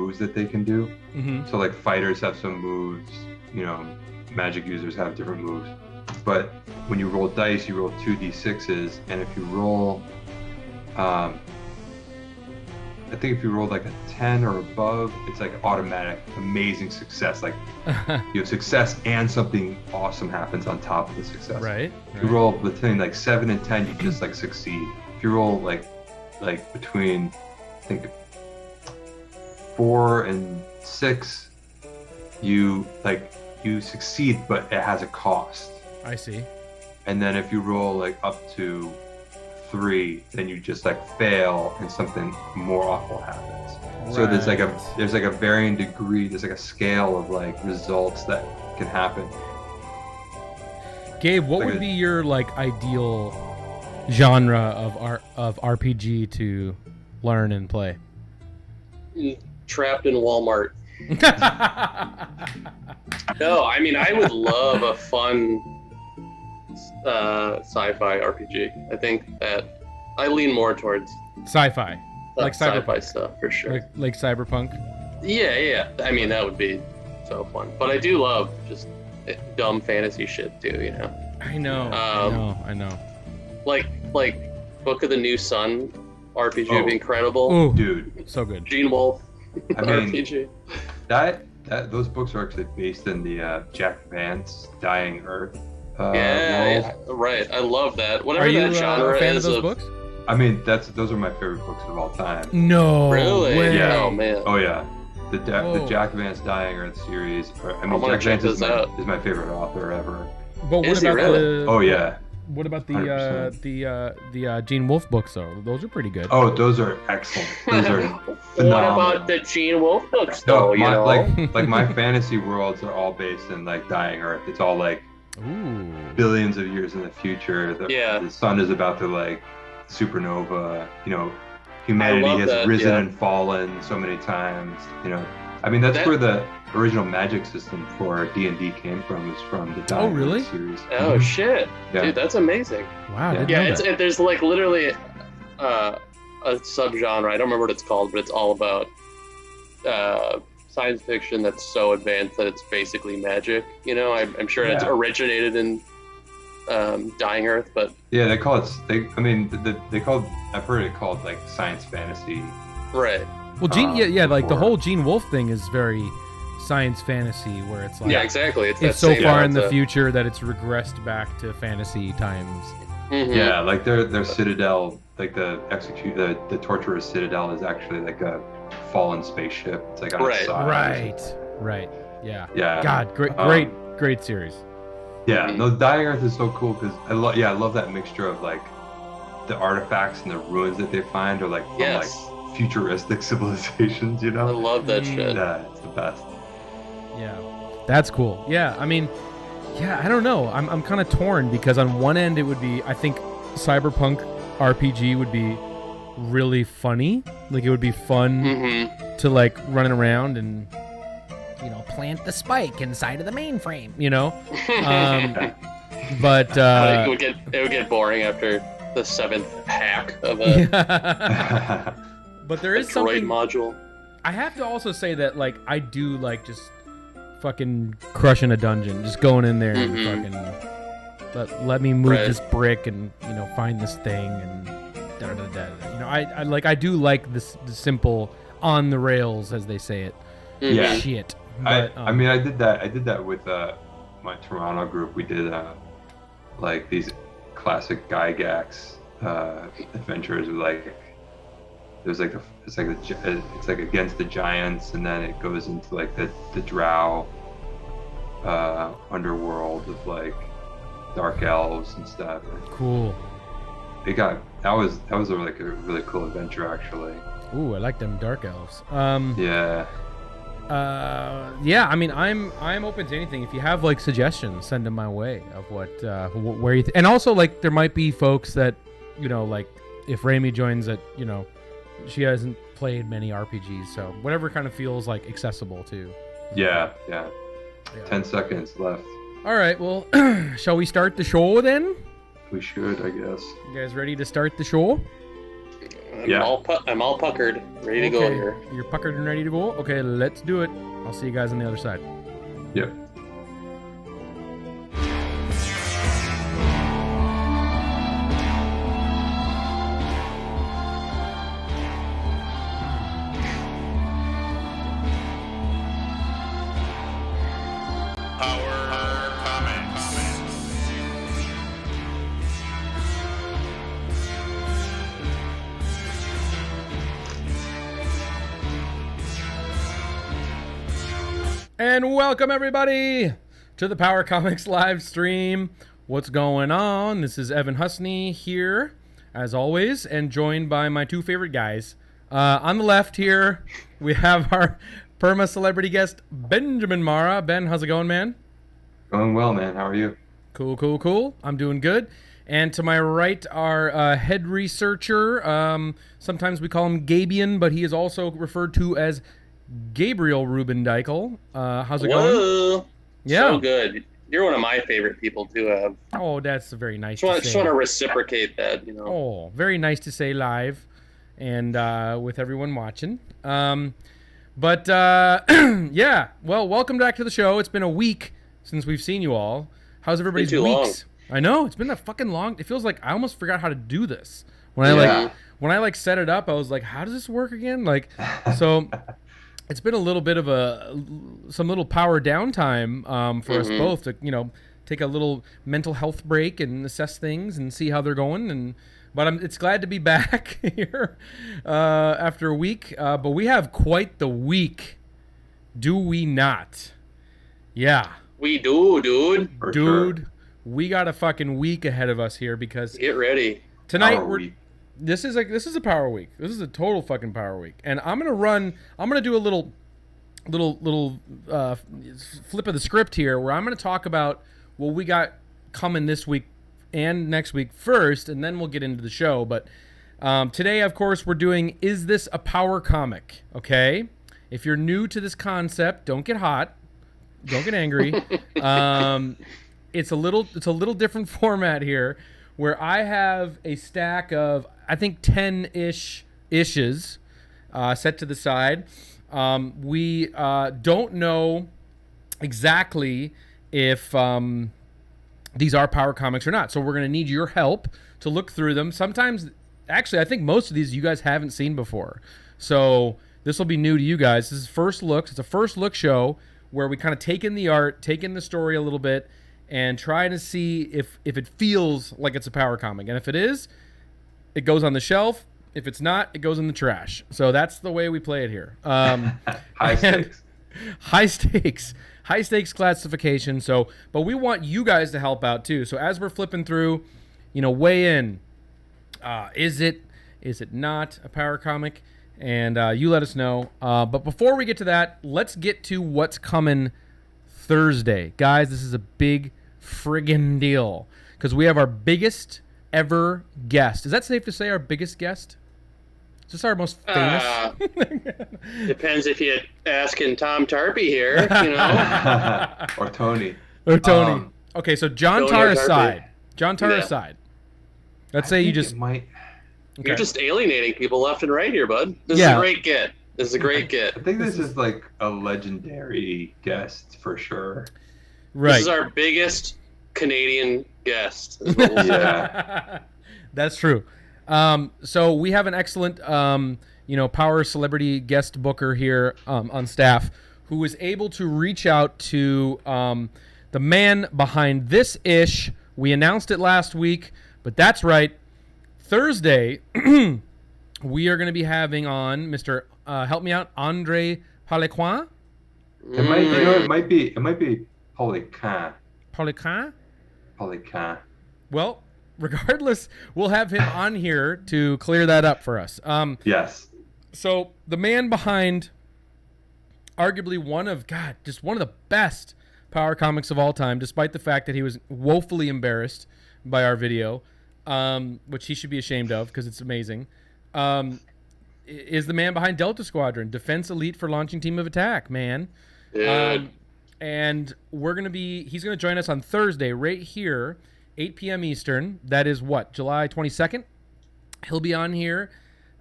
moves that they can do. Mm-hmm. So like fighters have some moves, you know, magic users have different moves. But when you roll dice, you roll 2d6s, and if you roll, I think if you roll like a 10 or above, it's like automatic, amazing success. Like you have success and something awesome happens on top of the success. Right. If you roll between like 7 and 10, you just like succeed. If you roll like between, I think 4 and 6, you succeed, but it has a cost. I see. And then if you roll like up to 3, then you just like fail and something more awful happens. Right. So there's like a varying degree, there's like a scale of like results that can happen. Gabe, what would be your like ideal genre of RPG to learn and play? Trapped in Walmart. No, I mean I would love a fun sci-fi RPG. I think that I lean more towards sci-fi, like sci-fi stuff for sure. Like cyberpunk. Yeah. I mean that would be so fun. But I do love just dumb fantasy shit too. You know. I know. Like Book of the New Sun RPG would be incredible. Ooh, dude, so good. Gene Wolfe I mean, RPG. Those books are actually based in the Jack Vance Dying Earth. Yeah, right. I love that. Whatever are you that genre a fan is of those books? I mean, those are my favorite books of all time. No, really? Way. Yeah. Oh man. Oh yeah, the Jack Vance Dying Earth series. I mean, Jack Vance is my favorite author ever. But what about the? Oh yeah. What about the Gene Wolfe books though? Those are pretty good. Oh, those are excellent. Those are phenomenal. What about the Gene Wolfe books though? No, like my fantasy worlds are all based in like Dying Earth. It's all like billions of years in the future. The sun is about to like supernova. You know, humanity has risen and fallen so many times. You know, I mean that's where the original magic system for D&D came from. Is from the Dying Earth series. Oh shit, yeah. Dude, that's amazing. Wow. Yeah, there's like literally a subgenre. I don't remember what it's called, but it's all about science fiction that's so advanced that it's basically magic. You know, I'm sure it's originated in Dying Earth, but yeah, they call it. I've heard it called like science fantasy. Right. Well, like the whole Gene Wolfe thing is very science fantasy, where it's like exactly. It's so far in the future that it's regressed back to fantasy times. Mm-hmm. Yeah, like their citadel, like the torturer's citadel is actually like a fallen spaceship. It's like on its side. Right. Yeah. God, great series. Yeah, no, Dying Earth is so cool because I love that mixture of like the artifacts and the ruins that they find are like from like futuristic civilizations. You know, I love that shit. Yeah, it's the best. Yeah, that's cool. Yeah, I mean, I don't know. I'm kind of torn because on one end it would be, I think cyberpunk RPG would be really funny. Like it would be fun to like running around and, you know, plant the spike inside of the mainframe, you know? But it would get boring after the 7th hack of a but there is something module. I have to also say that like I do like just fucking crushing a dungeon, just going in there and fucking let me move this brick and, you know, find this thing and da da da. You know, I do like the simple on the rails, as they say it. Yeah. Shit. But, I mean, I did that with my Toronto group. We did like these classic Gygax adventures with like there's like it's like against the giants, and then it goes into like the drow underworld of like dark elves and stuff. Cool. That was a really cool adventure actually. Ooh, I like them dark elves. Yeah. I mean, I'm open to anything. If you have like suggestions, send them my way of where you and also like there might be folks that, you know, like if Rami joins it, you know, she hasn't played many RPGs, so whatever kind of feels like accessible to. Yeah. 10 seconds left. All right, well, shall we start the show then? We should, I guess. You guys ready to start the show? I'm all puckered, ready to go here. You're puckered and ready to go? Okay, let's do it. I'll see you guys on the other side. Yep. And welcome everybody to the Power Comics live stream. What's going on? This is Evan Husney here, as always, and joined by my two favorite guys. On the left here, we have our perma celebrity guest, Benjamin Marra. Ben, how's it going, man? Going well, man. How are you? Cool. I'm doing good. And to my right, our head researcher. Sometimes we call him Gabian, but he is also referred to as Gabriel Rubendeichel. How's it going? Yeah. So good. You're one of my favorite people to have. Oh, that's very nice. Just want to reciprocate that, you know. Oh, very nice to say live and with everyone watching. Yeah. Well, welcome back to the show. It's been a week since we've seen you all. How's everybody's weeks? Long. I know, it's been a fucking long. It feels like I almost forgot how to do this. When I set it up, I was like, how does this work again? So it's been a little bit of some little power downtime for us both to, take a little mental health break and assess things and see how they're going. But it's glad to be back here after a week. But we have quite the week, do we not? Yeah. We do, dude. For sure. We got a fucking week ahead of us here because get ready. Tonight This is a power week. This is a total fucking power week, and I'm gonna do a little flip of the script here, where I'm gonna talk about what we got coming this week and next week first, and then we'll get into the show. But today, of course, we're doing Is This a Power Comic? Okay, if you're new to this concept, don't get hot, don't get angry. It's a little different format here, where I have a stack of, I think, 10-ish issues set to the side. We don't know exactly if these are power comics or not, so we're going to need your help to look through them. Sometimes, actually, I think most of these you guys haven't seen before, so this will be new to you guys. This is first looks. It's a first look show where we kind of take in the art, take in the story a little bit, and try to see if it feels like it's a power comic. And if it is, it goes on the shelf. If it's not, it goes in the trash. So that's the way we play it here. High stakes classification. So, but we want you guys to help out too. So as we're flipping through, weigh in. Is it not a power comic? And you let us know. But before we get to that, let's get to what's coming Thursday. Guys, this is a big friggin' deal because we have our biggest ever guest. Is that safe to say, our biggest guest? Is this our most famous? Depends if you're asking Tom Tarpey here, or Tony. Okay, so John Tar aside. Let's say you just might. Okay. You're just alienating people left and right here, bud. This is a great get. I think this is like a legendary guest for sure. Right. This is our biggest Canadian guest. Is what we'll say. That's true. So we have an excellent, power celebrity guest booker here on staff who was able to reach out to the man behind this ish. We announced it last week, but that's right. Thursday, we are going to be having on Mr. Help me out, Andre Palequin. It might be Poliquin. Poliquin. Well, regardless, we'll have him on here to clear that up for us. Yes. So the man behind arguably one of the best power comics of all time, despite the fact that he was woefully embarrassed by our video, which he should be ashamed of because it's amazing, is the man behind Delta Squadron, Defense Elite for Launching Team of Attack, man. And he's going to join us on Thursday right here, 8 p.m. Eastern. That is what, July 22nd? He'll be on here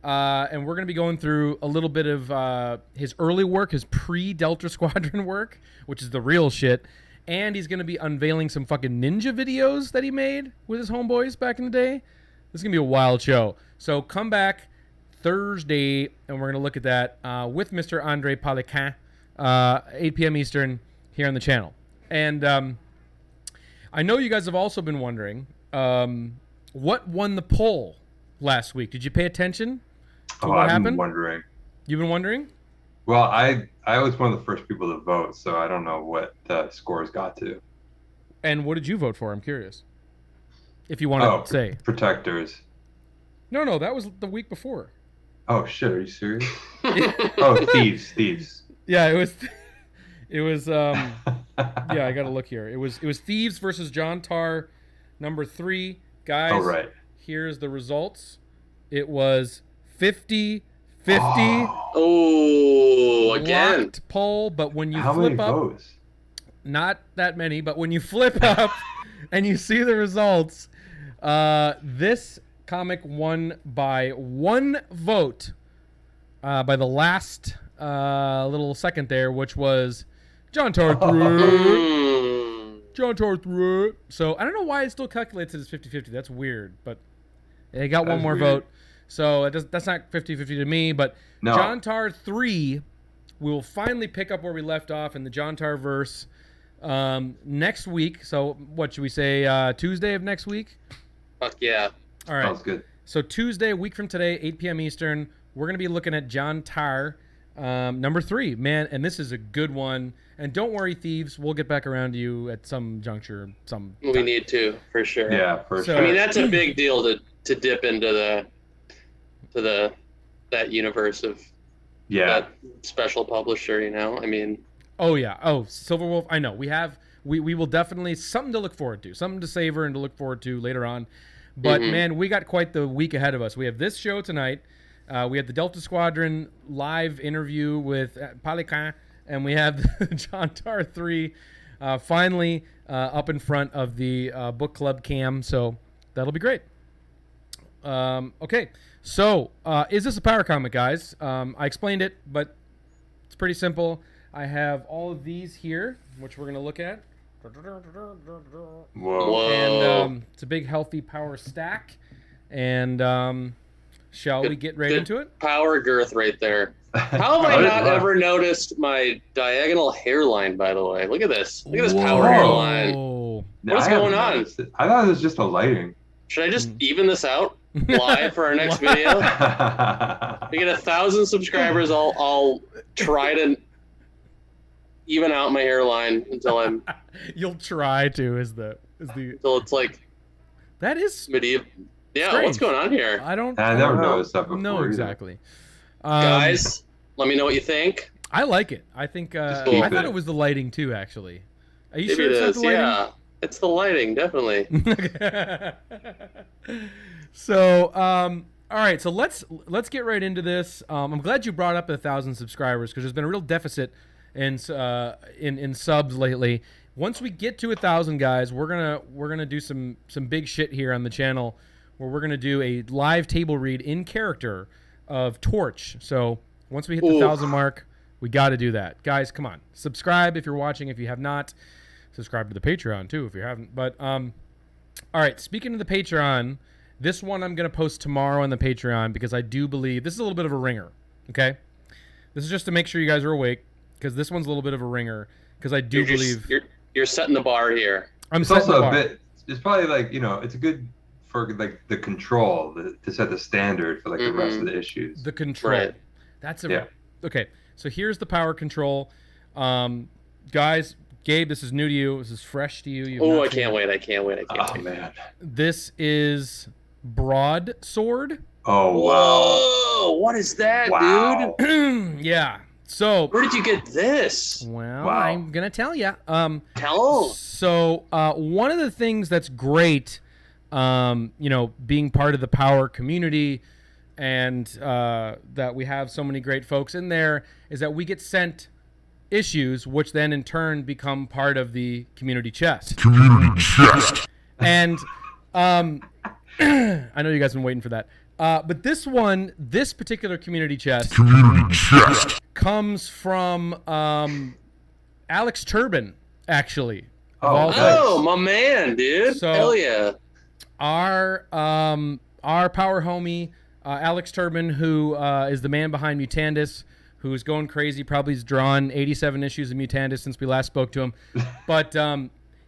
And we're going to be going through a little bit of his early work, his pre-Delta Squadron work, which is the real shit. And he's going to be unveiling some fucking ninja videos that he made with his homeboys back in the day. This is going to be a wild show. So come back Thursday, and we're going to look at that with Mr. Andre Paladin, 8 p.m. Eastern, here on the channel. And I know you guys have also been wondering, what won the poll last week? Did you pay attention to what happened? I've been wondering. You've been wondering? Well, I was one of the first people to vote, so I don't know what the scores got to. And what did you vote for? I'm curious. If you want to say. Protectors. No, that was the week before. Oh, shit, are you serious? Oh, thieves. Yeah, it was yeah, I got to look here. It was Thieves versus John Tar, number 3. Guys, oh, right. Here's the results. It was 50-50. Oh, again. Locked poll, but when you How flip many up, votes? not that many, but when you flip up and you see the results, this comic won by 1 vote by the last little second there, which was John Tarth. John Tarth. So I don't know why it still calculates it as 50-50. That's weird, but they got one more vote. So that's not 50-50 to me, but no. John Tar 3, we will finally pick up where we left off in the John Tar verse next week. So what should we say, Tuesday of next week? Fuck yeah. All right. Sounds good. So Tuesday, a week from today, 8 p.m. Eastern, we're going to be looking at John Tar, number 3. Man, and this is a good one. And don't worry, Thieves, we'll get back around to you at some juncture. We need to, for sure. Yeah, for sure. I mean, that's a big deal to dip into that universe of that special publisher, you know? I mean... Oh, yeah. Oh, Silverwolf. I know. We will definitely... Something to look forward to. Something to savor and to look forward to later on. But, man, we got quite the week ahead of us. We have this show tonight. We have the Delta Squadron live interview with Paladin. And we have John Tar 3 finally up in front of the book club cam. So that'll be great. Okay. So is this a power comic, guys? I explained it, but it's pretty simple. I have all of these here, which we're going to look at. Whoa. And it's a big, healthy power stack. And shall we get right into it? Power girth right there. How have I not ever noticed my diagonal hairline, by the way? Look at this. Look at this power hairline. What is going on? I thought it was just the lighting. Should I just even this out live for our next video? We get 1,000 subscribers. I'll try to even out my hairline until I'm... You'll try to, until it's like... That is... medieval. Yeah, strange. What's going on here? I never noticed that before. No, exactly. Guys, let me know what you think. I like it. I think I thought it was the lighting too, actually. Are you sure it's not the lighting? Yeah, it's the lighting, definitely. So, all right. So let's get right into this. I'm glad you brought up 1,000 subscribers because there's been a real deficit in subs lately. Once we get to 1,000 guys, we're gonna do some big shit here on the channel, where we're gonna do a live table read in character of Torch. So once we hit the 1,000 mark, we got to do that. Guys, come on. Subscribe if you're watching. If you have not, subscribe to the Patreon too if you haven't. But all right, speaking of the Patreon, this one I'm going to post tomorrow on the Patreon because I do believe this is a little bit of a ringer, okay? This is just to make sure you guys are awake because this one's a little bit of a ringer because I do believe... You're setting the bar here. It's also a bit... It's probably like, it's a good... for like the control to set the standard for like the rest of the issues. The control. Right. That's a okay. So here's the power control. Guys, Gabe, this is new to you. This is fresh to you. I can't wait. I can't wait. Man. This is Broadsword. Oh wow. Whoa, what is that, dude? Yeah. So where did you get this? Well, I'm gonna tell you. Tell. So one of the things that's great, being part of the power community, and that we have so many great folks in there, is that we get sent issues, which then in turn become part of the community chest. And I know you guys have been waiting for that. But this particular community chest comes from Alex Turbin, actually. Oh, my man, dude. So, hell yeah. Our power homie, Alex Turbin, who is the man behind Mutandis, who's going crazy, probably has drawn 87 issues of Mutandis since we last spoke to him. But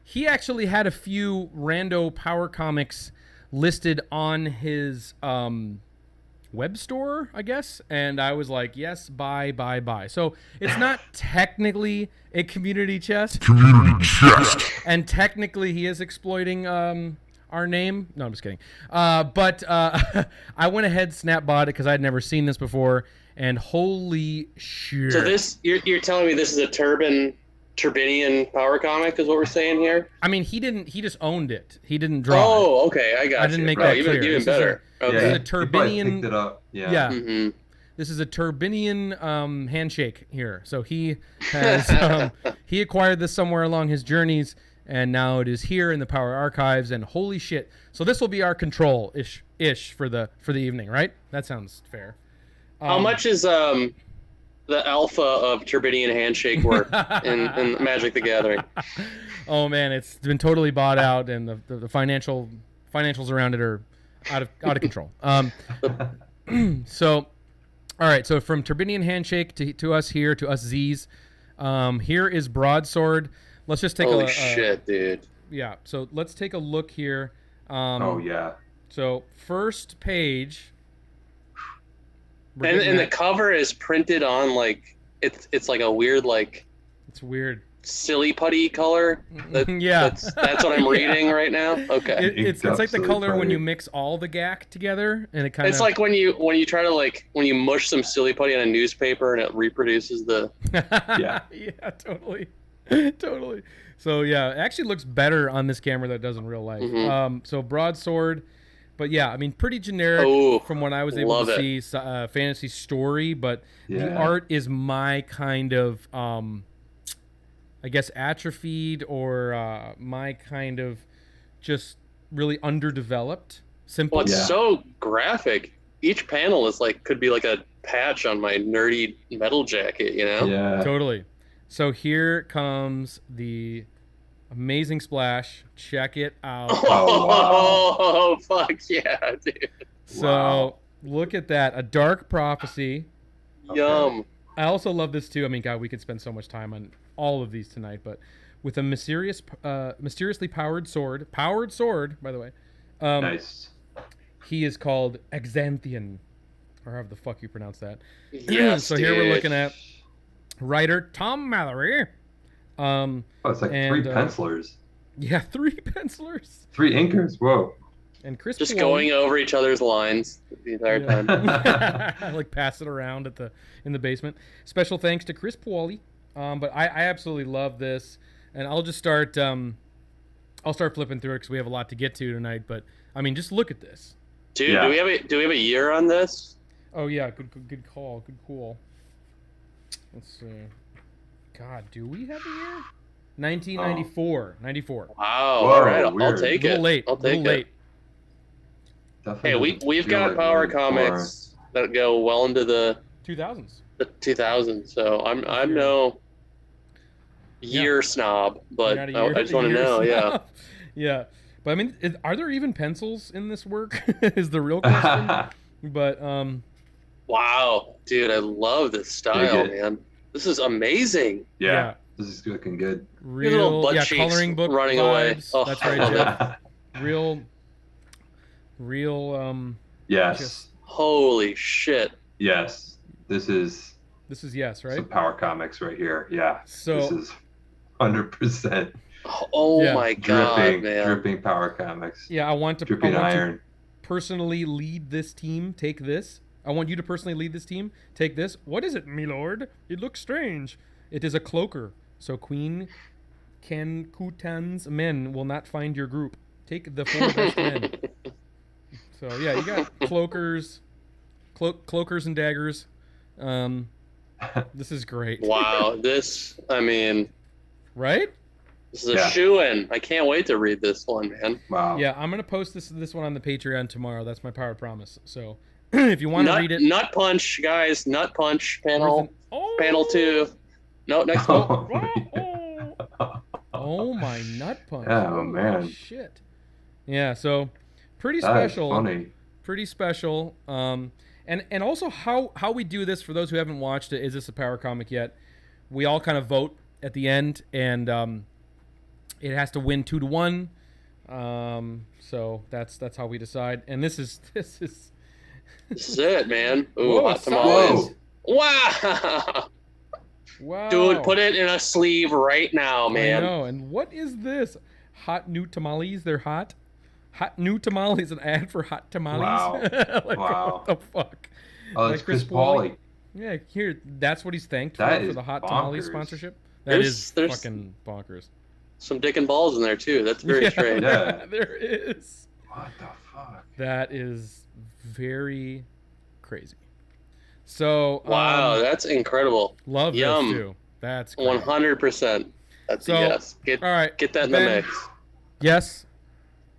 he actually had a few rando power comics listed on his web store, I guess, and I was like, yes, buy. So it's not technically a community chest. And technically he is exploiting our name. No, I'm just kidding. But I went ahead, snap bought it because I'd never seen this before, and holy shit. So you're telling me this is a Turbinian power comic is what we're saying here? I mean, he just owned it. He didn't draw it. Oh, okay, I got you. I didn't make that clear. Even better. This is a Turbinian. Picked it up. Yeah. Yeah. Mm-hmm. This is a Turbinian handshake here. So he has he acquired this somewhere along his journeys, and now it is here in the Power Archives. And holy shit! So this will be our control ish for the evening, right? That sounds fair. How much is the alpha of Turbinian handshake worth in Magic the Gathering? Oh man, it's been totally bought out, and the financials around it are out of control. So, all right. So from Turbinian handshake to us here, to us Z's, here is Broadsword. Let's just take Holy shit, dude. Yeah. So let's take a look here. Oh yeah. So first page. And the cover is printed on like it's like a weird like it's weird silly putty color. Yeah, that's what I'm reading right now. Okay, it's like the color when you mix all the gack together, and it kind of. It's like when you try to when you mush some silly putty on a newspaper and it reproduces the. Yeah. Yeah, totally. So yeah, it actually looks better on this camera than it does in real life. Mm-hmm. So Broadsword. But yeah, I mean, pretty generic from what I was able to see. Fantasy story, but the art is my kind of, I guess, atrophied or my kind of just really underdeveloped. Simple. Well, it's so graphic. Each panel is could be like a patch on my nerdy metal jacket, you know? Yeah. Totally. So here comes the amazing splash. Check it out. Oh, fuck yeah, dude. So look at that. A dark prophecy. Yum. I also love this too. I mean, God, we could spend so much time on all of these tonight, but with a mysteriously powered sword, by the way. Nice. He is called Exanthian, or however the fuck you pronounce that. Yes, so here we're looking at writer Tom Mallory. It's like 3 pencilers. Yeah, 3 pencilers. 3 inkers. Whoa. And Chris just Paoli, going over each other's lines the entire time. like pass it around in the basement. Special thanks to Chris Paoli. But I absolutely love this, and I'll just start. I'll start flipping through it because we have a lot to get to tonight. But I mean, just look at this. Dude, do we have a year on this? Oh yeah, good call, good call. Let's see. God, do we have a year? 1994. 94. Wow. All right, I'll take it. A little late. I'll take it. Definitely Hey, we've got power comics that go well into the 2000s. The 2000s. So I'm no year snob, but I just want to know. Yeah. Yeah. But I mean, are there even pencils in this work? Is the real question. But wow, dude, I love this style, man. This is amazing. Yeah. This is looking good. Real coloring book running vibes. away. Oh, that's right, Jeff. Real yes. Holy shit. Yes. This is yes, right? Some power comics right here. Yeah. So this is 100%. Oh my god, man. Dripping power comics. Yeah, I want dripping iron. To personally lead this team. Take this. I want you to personally lead this team. Take this. What is it, my lord? It looks strange. It is a cloaker. So Queen Kenkutan's men will not find your group. Take the 4 best men. So yeah, you got cloakers and daggers. This is great. Wow, right? This is a shoo-in. I can't wait to read this one, man. Wow. Yeah, I'm gonna post this one on the Patreon tomorrow. That's my power promise. So if you want to read it. Nut punch, guys. Nut punch panel. Oh. Panel 2. No, next one. Oh my nut punch! Oh man, shit. Yeah, so pretty that special. is funny. Pretty special. And also how we do this for those who haven't watched it. Is this a power comic yet? We all kind of vote at the end, and it has to win 2-1. So that's how we decide. And this is This is it, man. Ooh, Whoa, hot tamales. Wow. Wow. Dude, put it in a sleeve right now, man. I know. And what is this? Hot new tamales? They're hot? Hot new tamales, an ad for hot tamales? Wow. Like, Wow. what the fuck? Oh, that's Like Chris Pauly. Yeah, here, that's what he's thanked That for is the hot bonkers. tamales sponsorship. There's fucking bonkers. Some dick and balls in there, too. That's very strange. Yeah. There is. What the fuck? That is very crazy. So wow, that's incredible. Love Yum. this too. That's great. 100%. That's So, a yes. all right, Get that in the Ben, mix. Yes.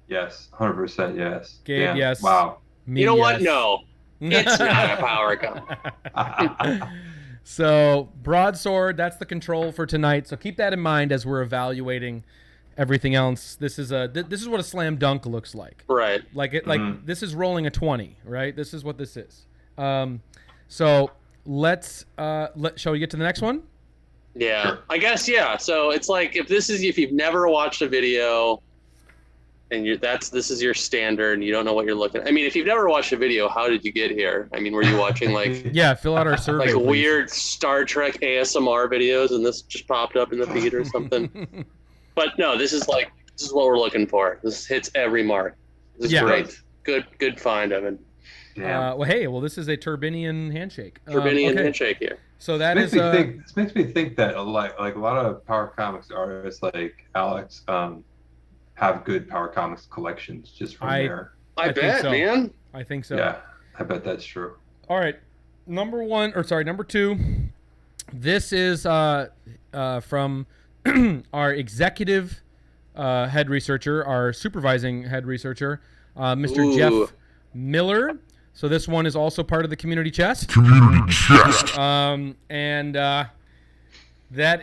Yes, 100% yes. Gabe, Damn. yes. Wow. Me, You know what? yes. No. It's not a power comic. So Broadsword, that's the control for tonight. So keep that in mind as we're evaluating everything else. This is what a slam dunk looks like. Right. Like this is rolling a 20, right? This is what this is. So shall we get to the next one? Yeah. Sure. I guess yeah. So it's like if you've never watched a video and this is your standard and you don't know what you're looking at. I mean, if you've never watched a video, how did you get here? I mean, were you watching like Yeah, fill out our survey. like please. weird Star Trek ASMR videos and this just popped up in the feed or something? But no, this is what we're looking for. This hits every mark. This is great. Good find, Evan. Damn. This is a Turbinian handshake. Turbinian okay. handshake here. So that This is makes me think that like a lot of power comics artists like Alex have good power comics collections just from there. I bet, so. man. I think so. Yeah, I bet that's true. All right, number 2. This is from our executive head researcher, our supervising head researcher, Mr. Jeff Miller. So this one is also part of the community chest. And that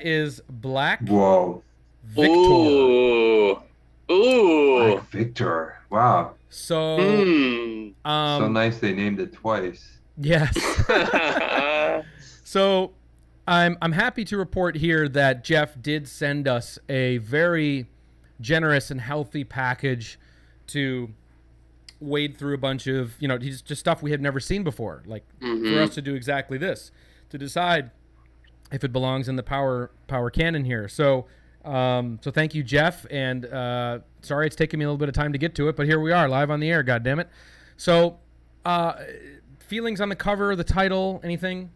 is Black Whoa. Victor. Ooh. Like Victor. Wow. So So nice they named it twice. yes. So I'm happy to report here that Jeff did send us a very generous and healthy package to wade through a bunch of, just stuff we had never seen before, like for us to do exactly this, to decide if it belongs in the power canon here. So thank you, Jeff, and sorry it's taken me a little bit of time to get to it, but here we are, live on the air, God damn it. So feelings on the cover, the title, anything?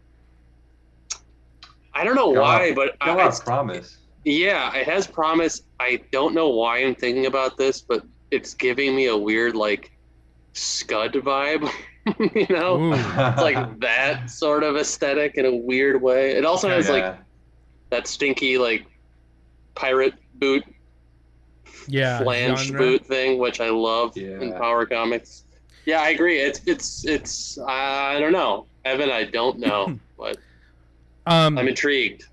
I don't know why, but got a lot of promise. Yeah, it has promise. I don't know why I'm thinking about this, but it's giving me a weird like Scud vibe. Ooh. It's like that sort of aesthetic in a weird way. It also has like that stinky like pirate boot, flange genre. boot thing, which I love in power comics. Yeah, I agree. It's I don't know, Evan. I don't know, but I'm intrigued.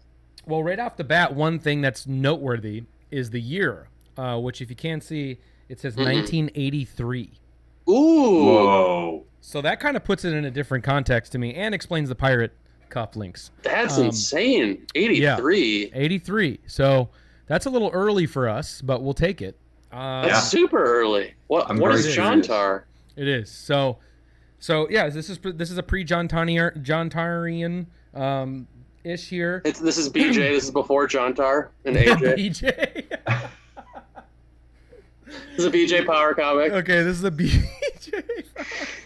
Well, right off the bat, one thing that's noteworthy is the year, which if you can't see, it says 1983. Ooh. Whoa. So that kind of puts it in a different context to me and explains the pirate cufflinks. That's insane. 83. Yeah, 83. So that's a little early for us, but we'll take it. That's super early. What is Jantar? It is. So yeah, this is a pre-John Tarian ish here. This is BJ. This is before Jantar and AJ. BJ. This is a BJ power comic. Okay, this is a BJ.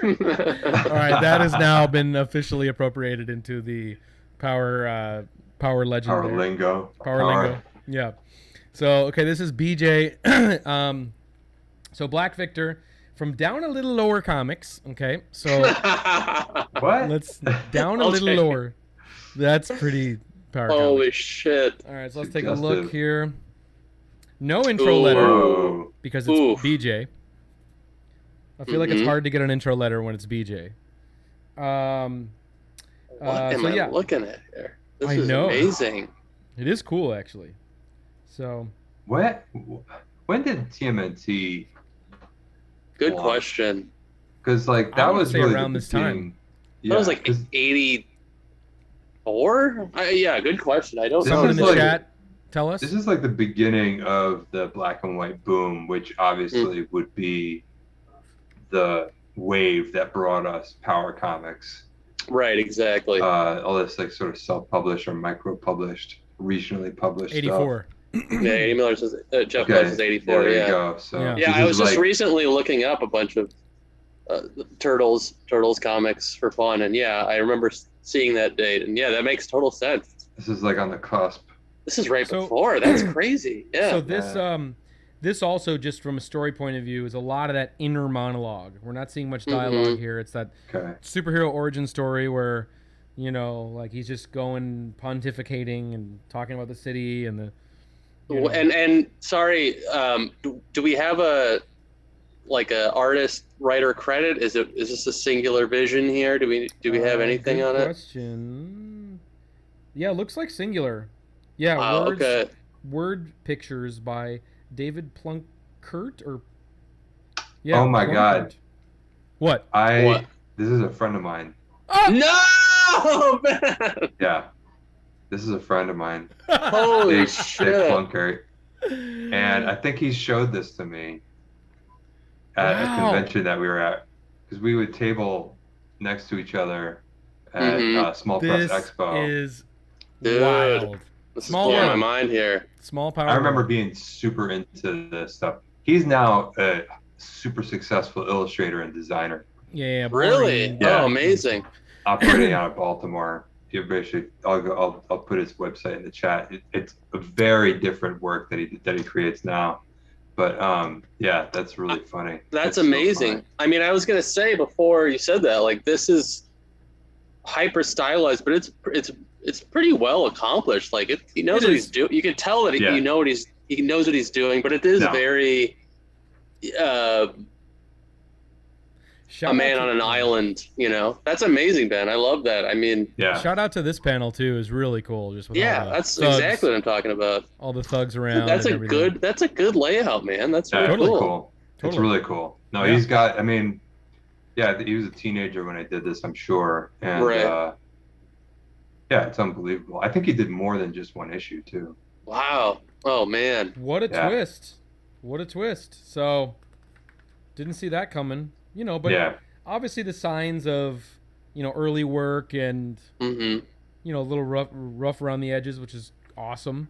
All right, that has now been officially appropriated into the power legend. Power lingo. Power lingo. Yeah. So okay, this is BJ. So Black Victor from Down a Little Lower Comics. Okay, so What? let's down a little lower. That's pretty power. Holy comic. shit! All right, so let's take a look here. No intro letter because it's BJ. I feel like it's hard to get an intro letter when it's BJ. What am I looking at here? This is amazing. It is cool, actually. So. When did TMNT? Good question. Because like that was really around this time. Yeah, that was like 84. Yeah, good question. I don't know. Someone in the chat, tell us. This is like the beginning of the black and white boom, which obviously would be the wave that brought us Power Comics. Right, exactly. All this like sort of self-published or micro-published, regionally published 84. stuff. Yeah, 80 Miller says Jeff Miller says 84. There you go. So I was just recently looking up a bunch of Turtles comics for fun, and I remember seeing that date, and that makes total sense. This is like on the cusp. This is before. That's crazy. Yeah. So this also, just from a story point of view, is a lot of that inner monologue. We're not seeing much dialogue here. It's that superhero origin story where, like he's just going pontificating and talking about the city and the. And sorry, do we have a artist writer credit? Is this a singular vision here? Do we have anything on question. Yeah, it looks like singular. Yeah, word pictures by David Plunkert or oh my Plunkert. God. What? This is a friend of mine. No, man. Yeah. This is a friend of mine. Holy shit. Dave Plunkert. And I think he showed this to me at a convention that we were at, because we would table next to each other at Small Press Expo. This is wild. This is blowing my mind here. Small power. I remember being super into this stuff. He's now a super successful illustrator and designer. Yeah. Really? Yeah. Oh, amazing. Operating out of Baltimore. I'll put his website in the chat. It's a very different work that he creates now, but that's really funny. That's amazing. So I mean, I was gonna say before you said that, like, this is hyper stylized, but it's pretty well accomplished. Like he knows what he's doing. You can tell that he knows what he's doing, but it is very a man on an island, That's amazing, Ben. I love that. I mean, shout out to this panel too. Is really cool. Just with that's exactly what I'm talking about. All the thugs around. That's a good layout, man. That's really cool. Totally. It's really cool. No, he's got. I mean, he was a teenager when I did this, I'm sure, and it's unbelievable. I think he did more than just one issue too. Wow. Oh man. What a twist. What a twist. So, didn't see that coming. But obviously the signs of, early work and, a little rough around the edges, which is awesome.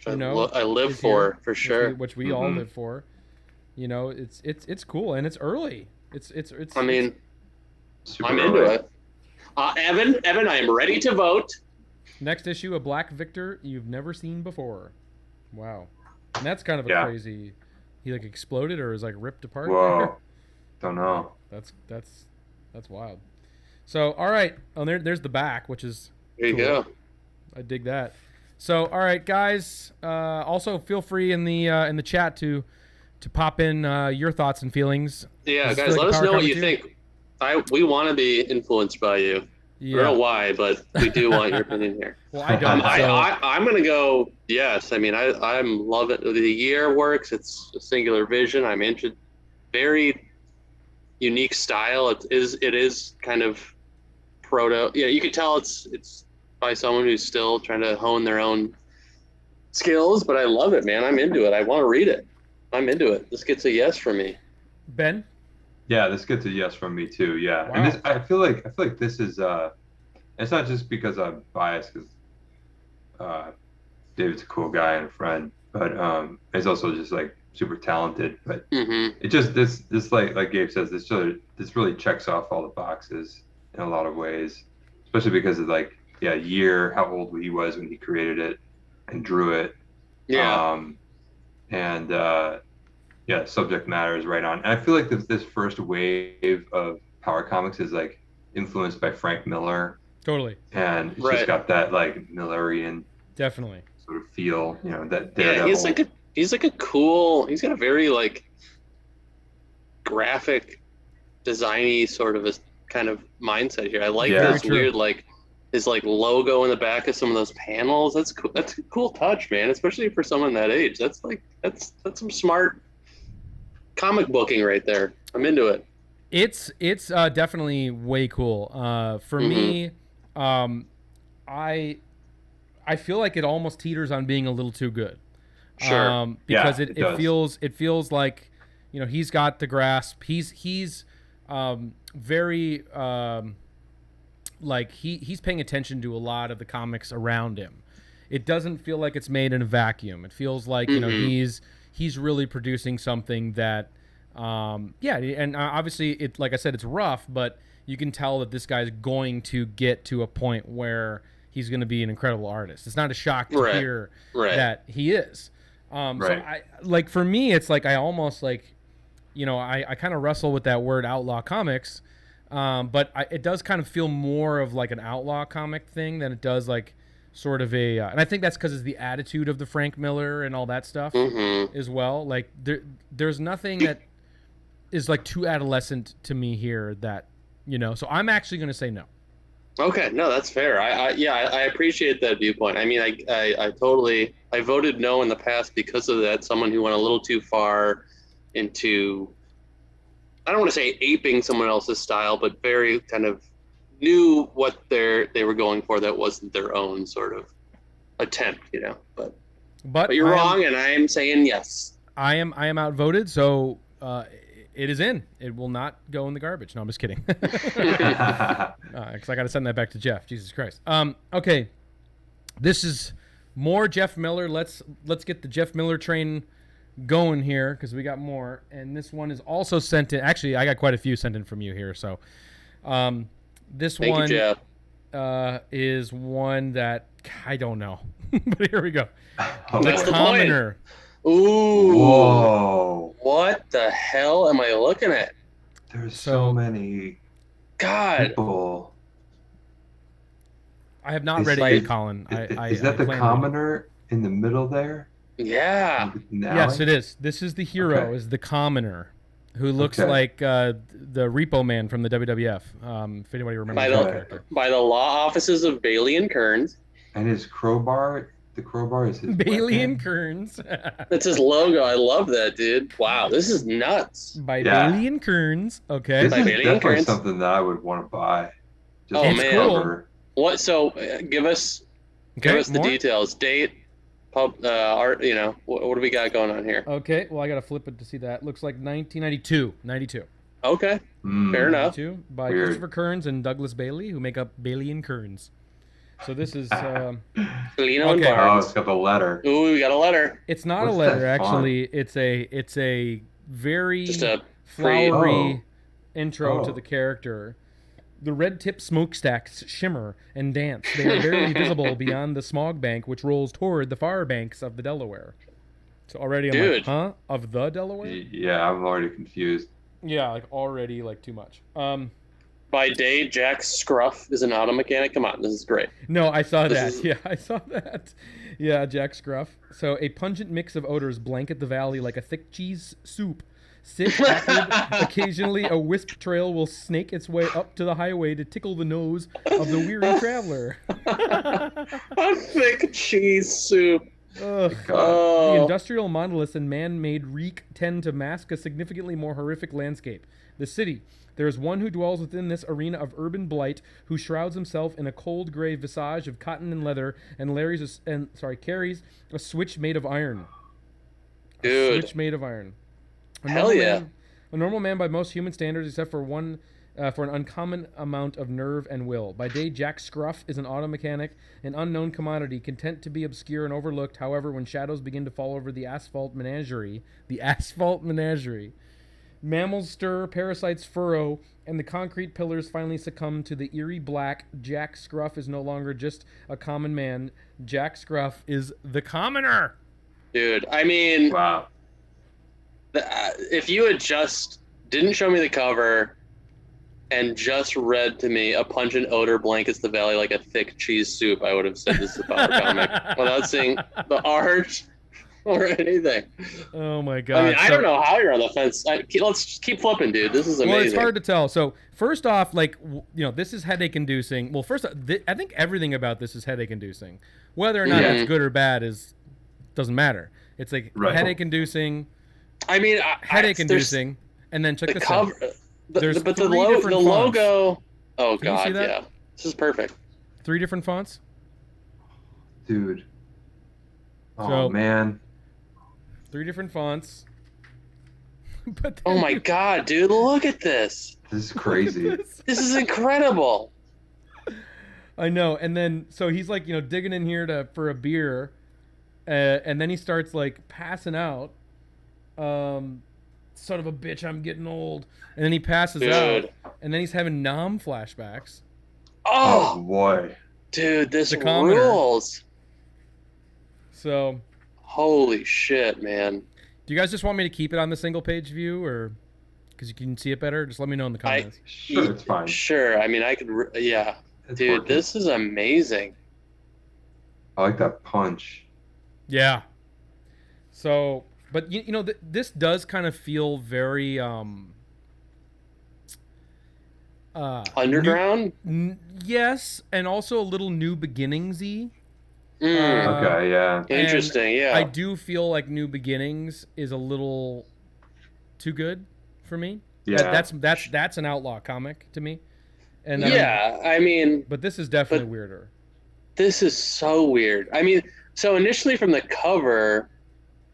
I live for sure. Which we all live for. It's cool and it's early. It's. I mean, I'm into it. Evan, I am ready to vote. Next issue, a Black Victor you've never seen before. Wow, and that's kind of a crazy. He exploded or is ripped apart. Whoa. Don't know. That's wild. So all right, there's the back, which is there you go. I dig that. So all right, guys. Also feel free in the chat to pop in your thoughts and feelings. Yeah, guys, let us know what you think. We want to be influenced by you. Yeah. I don't know why, but we do want your opinion here. Well, I don't. I'm gonna go yes. I mean, I'm loving the year works. It's a singular vision. I'm interested. Very unique style. It is kind of proto. Yeah, you could tell it's by someone who's still trying to hone their own skills. But I love it, man. I'm into it. I want to read it. I'm into it. This gets a yes from me. Ben? Yeah, this gets a yes from me too. Yeah, wow. And I feel like this is it's not just because I'm biased, because David's a cool guy and a friend, but he's also just super talented. But it just this like Gabe says, this really checks off all the boxes in a lot of ways, especially because of year, how old he was when he created it and drew it. Subject matter is right on. And I feel like this first wave of Power Comics is influenced by Frank Miller. Totally. And it's just got that Millerian definitely sort of feel, that Daredevil. Yeah, he's a cool. He's got a very graphic, designy sort of a kind of mindset here. I like Yeah. this weird like his like logo in the back of some of those panels. That's cool. That's a cool touch, man. Especially for someone that age. That's some smart comic booking right there. I'm into it. It's definitely way cool. For me, I feel like it almost teeters on being a little too good. Sure. Because Yeah, it feels like, you know, he's got the grasp. He's very like he's paying attention to a lot of the comics around him. It doesn't feel like it's made in a vacuum. It feels like, you know, he's really producing something that and obviously it, like I said, it's rough, but you can tell that this guy's going to get to a point where he's going to be an incredible artist. It's not a shock to hear that he is. So I like, for me, it's like I almost like, you know, I kind of wrestle with that word outlaw comics, but it does kind of feel more of like an outlaw comic thing than it does like sort of a and I think that's because it's the attitude of the Frank Miller and all that stuff as well. Like there's nothing that is like too adolescent to me here that, you know, so I'm actually going to say no. Okay, no, that's fair. I appreciate that viewpoint. I mean, I totally voted no in the past because of that. Someone who went a little too far into, I don't want to say aping someone else's style, but very kind of knew what they were going for that wasn't their own sort of attempt, you know. But you're wrong, and I am saying yes. I am outvoted, so it is in. It will not go in the garbage. No, I'm just kidding. Because I got to send that back to Jeff. Jesus Christ. Okay, this is more Jeff Miller. Let's get the Jeff Miller train going here because we got more. And this one is also sent in. Actually, I got quite a few sent in from you here. So this Thank one you, Jeff. Is one that I don't know. But here we go. That's the Commoner. Ooh. Whoa. What the hell am I looking at? There's so many people. I have not read it yet, Colin. Is that the commoner in the middle there? Yeah. Yes, it is. This is the hero, is the commoner, who looks like the Repo Man from the WWF. If anybody remembers that character. By the law offices of Bailey and Kearns. And his crowbar. The crowbar is his Bailey weapon. and Kearns. That's his logo. I love that, dude. Wow, this is nuts. By Bailey and Kearns. Okay. This By is Bailey and definitely Kearns. something that I would want to buy. Just Oh, to man. cover. What? So, give us the details. Date, pub, art. You know, what do we got going on here? Okay. Well, I gotta flip it to see that. Looks like 1992. 92. Okay. Fair enough. 92 by Christopher Kearns and Douglas Bailey, who make up Bailey and Kearns. So this is Lino and Oh, Barnes. it's got the letter. Ooh, we got a letter. It's not What's a letter, that actually. It's a very Just a flowery intro to the character. The red tip smokestacks shimmer and dance. They are barely visible beyond the smog bank, which rolls toward the far banks of the Delaware. So already I'm like, huh? Of the Delaware? Yeah, I'm already confused. Yeah, like already like too much. By day, Jack Scruff is an auto mechanic. Come on, this is great. No, I saw that. Yeah, I saw that. Yeah, Jack Scruff. So a pungent mix of odors blanket the valley like a thick cheese soup. Sick, acrid, occasionally a wisp trail will snake its way up to the highway to tickle the nose of the weary traveler. A thick cheese soup. The industrial monoliths and man-made reek tend to mask a significantly more horrific landscape. The city. There is one who dwells within this arena of urban blight, who shrouds himself in a cold gray visage of cotton and leather, and carries a switch made of iron. Dude. A switch made of iron. Hell yeah. A normal man by most human standards, except for an uncommon amount of nerve and will. By day, Jack Scruff is an auto mechanic, an unknown commodity, content to be obscure and overlooked. However, when shadows begin to fall over the asphalt menagerie, mammals stir, parasites furrow, and the concrete pillars finally succumb to the eerie black. Jack Scruff is no longer just a common man. Jack Scruff is the commoner. Dude, I mean, wow. If you had just didn't show me the cover and just read to me a pungent odor blankets the valley like a thick cheese soup, I would have said this is a power comic. Without seeing the art, or anything. Oh my god! I mean, I don't know how you're on the fence. Let's just keep flipping, dude. This is amazing. Well, it's hard to tell. So first off, like this is headache-inducing. Well, first, I think everything about this is headache-inducing. Whether or not it's good or bad doesn't matter. It's like headache-inducing. I mean, headache-inducing, and then check the this cover. out. But the logo. Oh Can you see god, that? yeah. This is perfect. 3 different fonts. Dude. Oh So- man. 3 different fonts. But Oh my god, dude, look at this. This is crazy. This is incredible. I know. And then so he's like, digging in here for a beer, and then he starts like passing out. Son of a bitch, I'm getting old. And then he passes out, and then he's having Nom flashbacks. Oh boy. dude, this The commoner. rules. So, Holy shit, man. do you guys just want me to keep it on the single page view, or because you can see it better? Just let me know in the comments. Sure, it's fine. Sure, I mean, I could, yeah. It's Dude, working. this is amazing. I like that punch. Yeah. So, but this does kind of feel very Underground? yes, and also a little New Beginnings-y. Okay, yeah. Interesting, yeah. I do feel like New Beginnings is a little too good for me. Yeah. That's an outlaw comic to me. And yeah, I mean, but this is definitely weirder. this is so weird. I mean, so initially from the cover,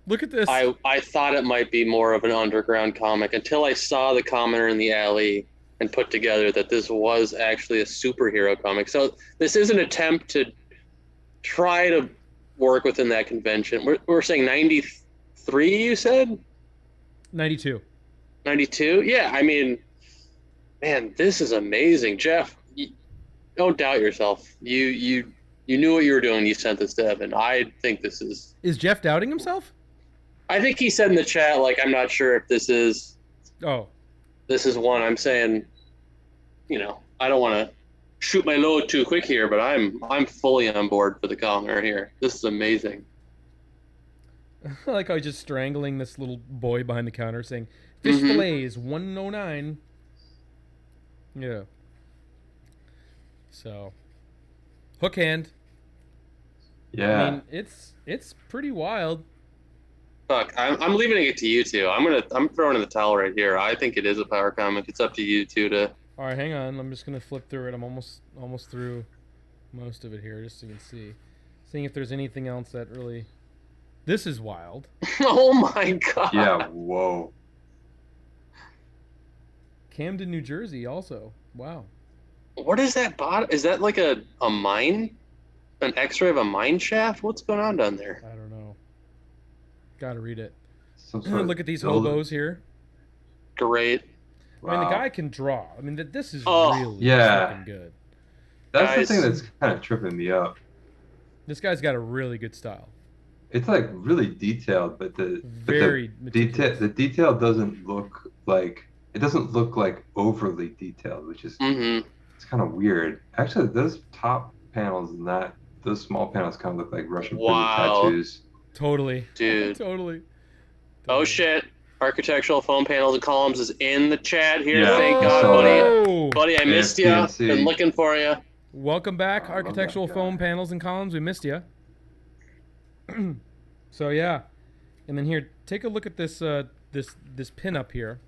Look at this. I thought it might be more of an underground comic until I saw the commenter in the alley and put together that this was actually a superhero comic. So this is an attempt to try to work within that convention. We're saying 93, you said? 92. 92? Yeah, I mean, man, this is amazing. Jeff, don't doubt yourself. You knew what you were doing. You sent this to Evan. I think this is... Is Jeff doubting himself? I think he said in the chat, like, I'm not sure if this is one. I'm saying, I don't want to shoot my load too quick here, but I'm fully on board for the commenter here. This is amazing. I like how he's just strangling this little boy behind the counter saying, "Fish fillets, 109. Yeah. So, hook hand. Yeah. I mean, it's pretty wild. Fuck, I'm leaving it to you two. I'm throwing in the towel right here. I think it is a power comic. It's up to you two to... All right, hang on. I'm just gonna flip through it. I'm almost through most of it here, just so you can see. Seeing if there's anything else that really... This is wild. Oh my god. Yeah, whoa. Camden, New Jersey also. Wow. What is that bottom? Is that like a mine? An x-ray of a mine shaft? What's going on down there? I don't know. Gotta read it. Some sort of Look at these building. hobos here. Great. I mean, the Wow. guy can draw. I mean, this is Oh. really Yeah. fucking good. That's Guys. the thing that's kind of tripping me up. This guy's got a really good style. It's like really detailed, but Very meticulous. the detail doesn't look like overly detailed, which is it's kind of weird. Actually, those top panels and those small panels kind of look like Russian prison Wow. tattoos. Totally. Dude. Totally. Oh shit. Architectural foam panels and columns is in the chat here. Yeah, Thank I God, saw buddy. Oh! Buddy, I missed you. AFPNC. Been looking for you. Welcome back, I love architectural that guy. foam panels and columns. We missed you. So yeah, and then here, take a look at this this pin up here.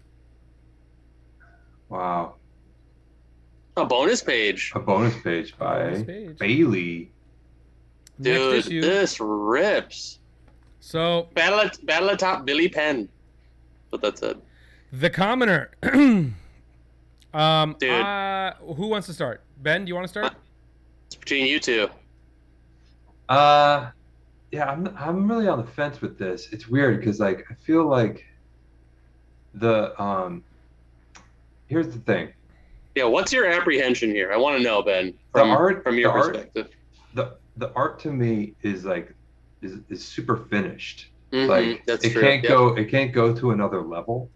Wow. A bonus page. A bonus page by Bonus page. Bailey. Next Dude, issue. this rips. So Battle at Top Billy Penn. What that said. the commoner. Dude. Who wants to start? Ben, do you want to start? It's between you two. Yeah, I'm really on the fence with this. It's weird because like I feel like here's the thing. Yeah, what's your apprehension here? I want to know, Ben, The art- from your the art- perspective. The art to me is like is super finished. Mhm, Like that's it true. can't Yep. go to another level.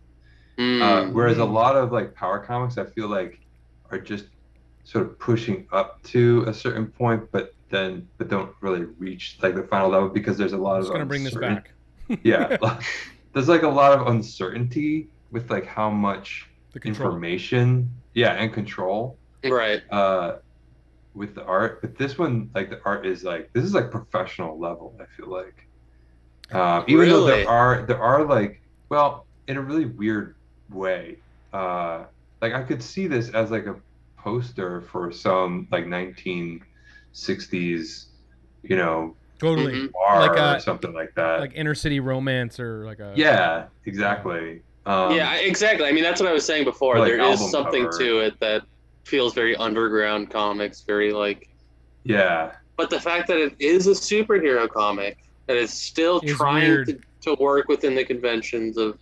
Whereas a lot of like power comics, I feel like are just sort of pushing up to a certain point, but don't really reach like the final level because there's a lot I'm of just gonna bring this uncertain- back. Yeah, there's like a lot of uncertainty with like how much The control. information, yeah, and control Right. with the art. But this one, like the art is like this is like professional level, I feel like. Even though Really? there are like, well, in a really weird way. Like I could see this as like a poster for some like 1960s, you know, Totally. bar Like or something like that. like inner city romance or like a Yeah, exactly. Yeah, exactly. I mean, that's what I was saying before. Like There is album something cover. to it that feels very underground comics, very like. Yeah, But the fact that it is a superhero comic, that it's still Is trying weird. to work within the conventions of.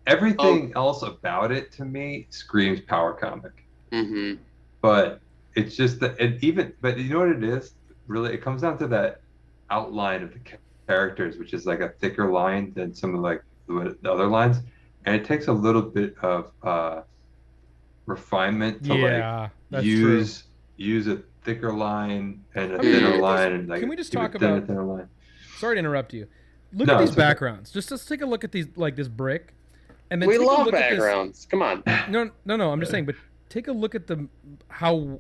everything else about it to me screams power comic. Hmm. But it's just that, and even, but you know what it is? Really, it comes down to that outline of the characters, which is like a thicker line than some of like the other lines, and it takes a little bit of refinement to Yeah, that's use a thicker line and a I mean, thinner look at these- line, and like can we just even talk thinner, about- thinner line. Sorry to interrupt you. Look No, at these it's okay. backgrounds. Just let's take a look at these, like this brick, and then We take a love look at this- backgrounds. Come on. No. I'm just saying, but take a look at how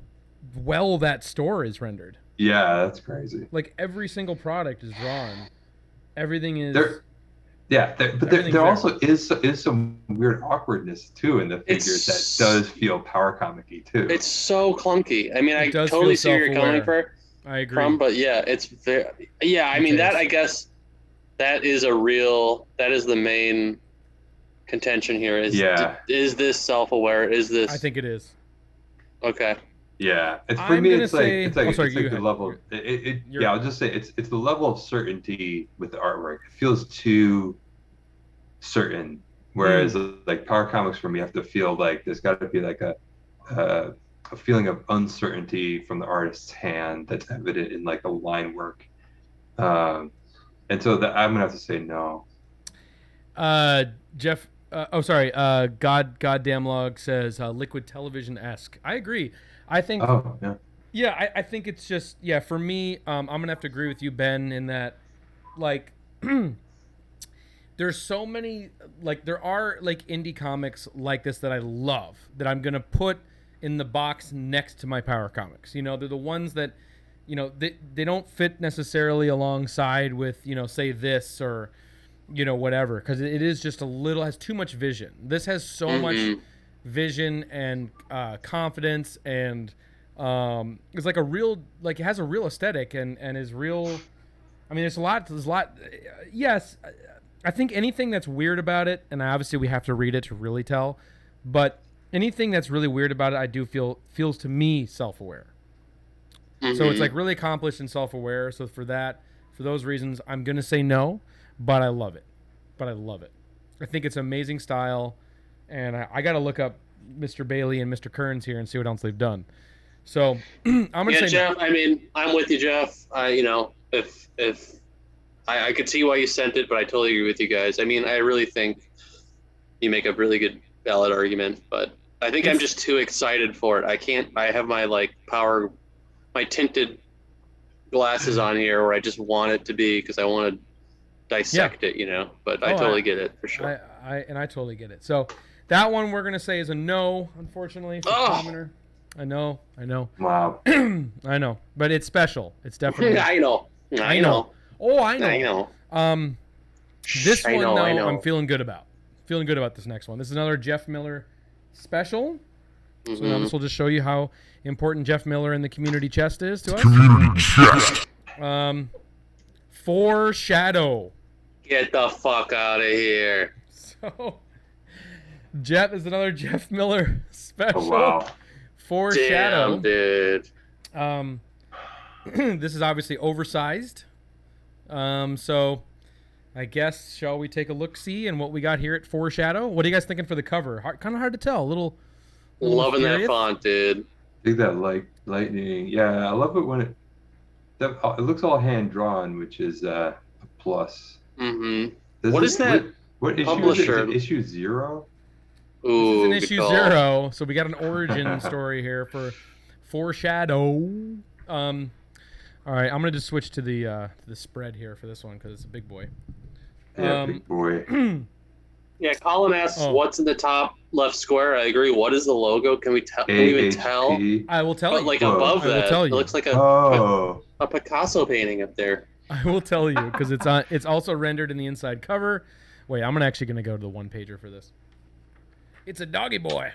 well that store is rendered. Yeah, that's crazy. Like every single product is drawn. Everything is. But Everything's there also is some weird awkwardness too in the figures It's- that does feel power comic-y too. It's so clunky. I mean, I It does totally feel see where you're coming self-aware. I agree. from, but yeah, it's very. Yeah, I mean, that I guess that is the main contention here. Is this self-aware? Is this? I think it is. Okay. Yeah, it's for I'm me. gonna It's like say- it's like, oh, sorry, it's like you the had- level. You're- Yeah, I'll just say it's the level of certainty with the artwork. It feels too certain, whereas like power comics for me have to feel like there's got to be like a feeling of uncertainty from the artist's hand that's evident in like the line work. And so I'm gonna have to say no. Jeff. Goddamn log says liquid television esque. I agree. I think. Oh yeah. Yeah, I think it's just for me. I'm gonna have to agree with you, Ben, in that like there's so many there are like indie comics like this that I love that I'm gonna put in the box next to my power comics. You know, they're the ones that they don't fit necessarily alongside with say this or whatever, because it is just has too much vision. This has so much vision and confidence and it's like a real it has a real aesthetic and is real. I mean, there's a lot. Yes, I think anything that's weird about it, and obviously we have to read it to really tell, but anything that's really weird about it, I do feels to me self-aware. So it's like really accomplished and self-aware. So for those reasons, I'm gonna say no, but I love it. I think it's amazing style, and I got to look up Mr. Bailey and Mr. Kearns here and see what else they've done. So I'm gonna say Jeff. I mean, I'm with you, Jeff. If I could see why you sent it, but I totally agree with you guys. I mean, I really think you make a really good valid argument, but I think I'm just too excited for it. I can't. I have my my tinted glasses on here, where I just want it to be because I want to dissect it, But I totally get it for sure. I totally get it. So that one we're gonna say is a no, unfortunately. For Commoner. I know. Wow. I know, but it's special. It's definitely. I know. Oh, I know. I know. This I one know, though, I know. I'm feeling good about. Feeling good about this next one. This is another Jeff Miller special. So now this will just show you how important Jeff Miller in the community chest is to us. Community chest. Foreshadow. Get the fuck out of here. So, Jeff is another Jeff Miller special. Oh wow. Foreshadow. Damn, dude. This is obviously oversized. So, I guess shall we take a look-see and what we got here at Foreshadow? What are you guys thinking for the cover? Kind of hard to tell. A little Loving that furious. font, dude. I think that lightning. Yeah, I love it when it looks all hand drawn, which is a plus. Mm-hmm. What is that What issue publisher? is it? Issue 0? Ooh, This is an good issue call. 0, so we got an origin story here for Foreshadow. All All right, I'm gonna just switch to the spread here for this one because it's a big boy. Yeah, big boy. Yeah, Colin asks, Oh. what's in the top left square? I agree. What is the logo? Can we tell? Can we even tell? AHP. I will tell But you. like Whoa. above I will that, tell it you. looks like Oh. a Picasso painting up there. I will tell you because it's also rendered in the inside cover. Wait, I'm actually gonna go to the one pager for this. It's a doggy boy.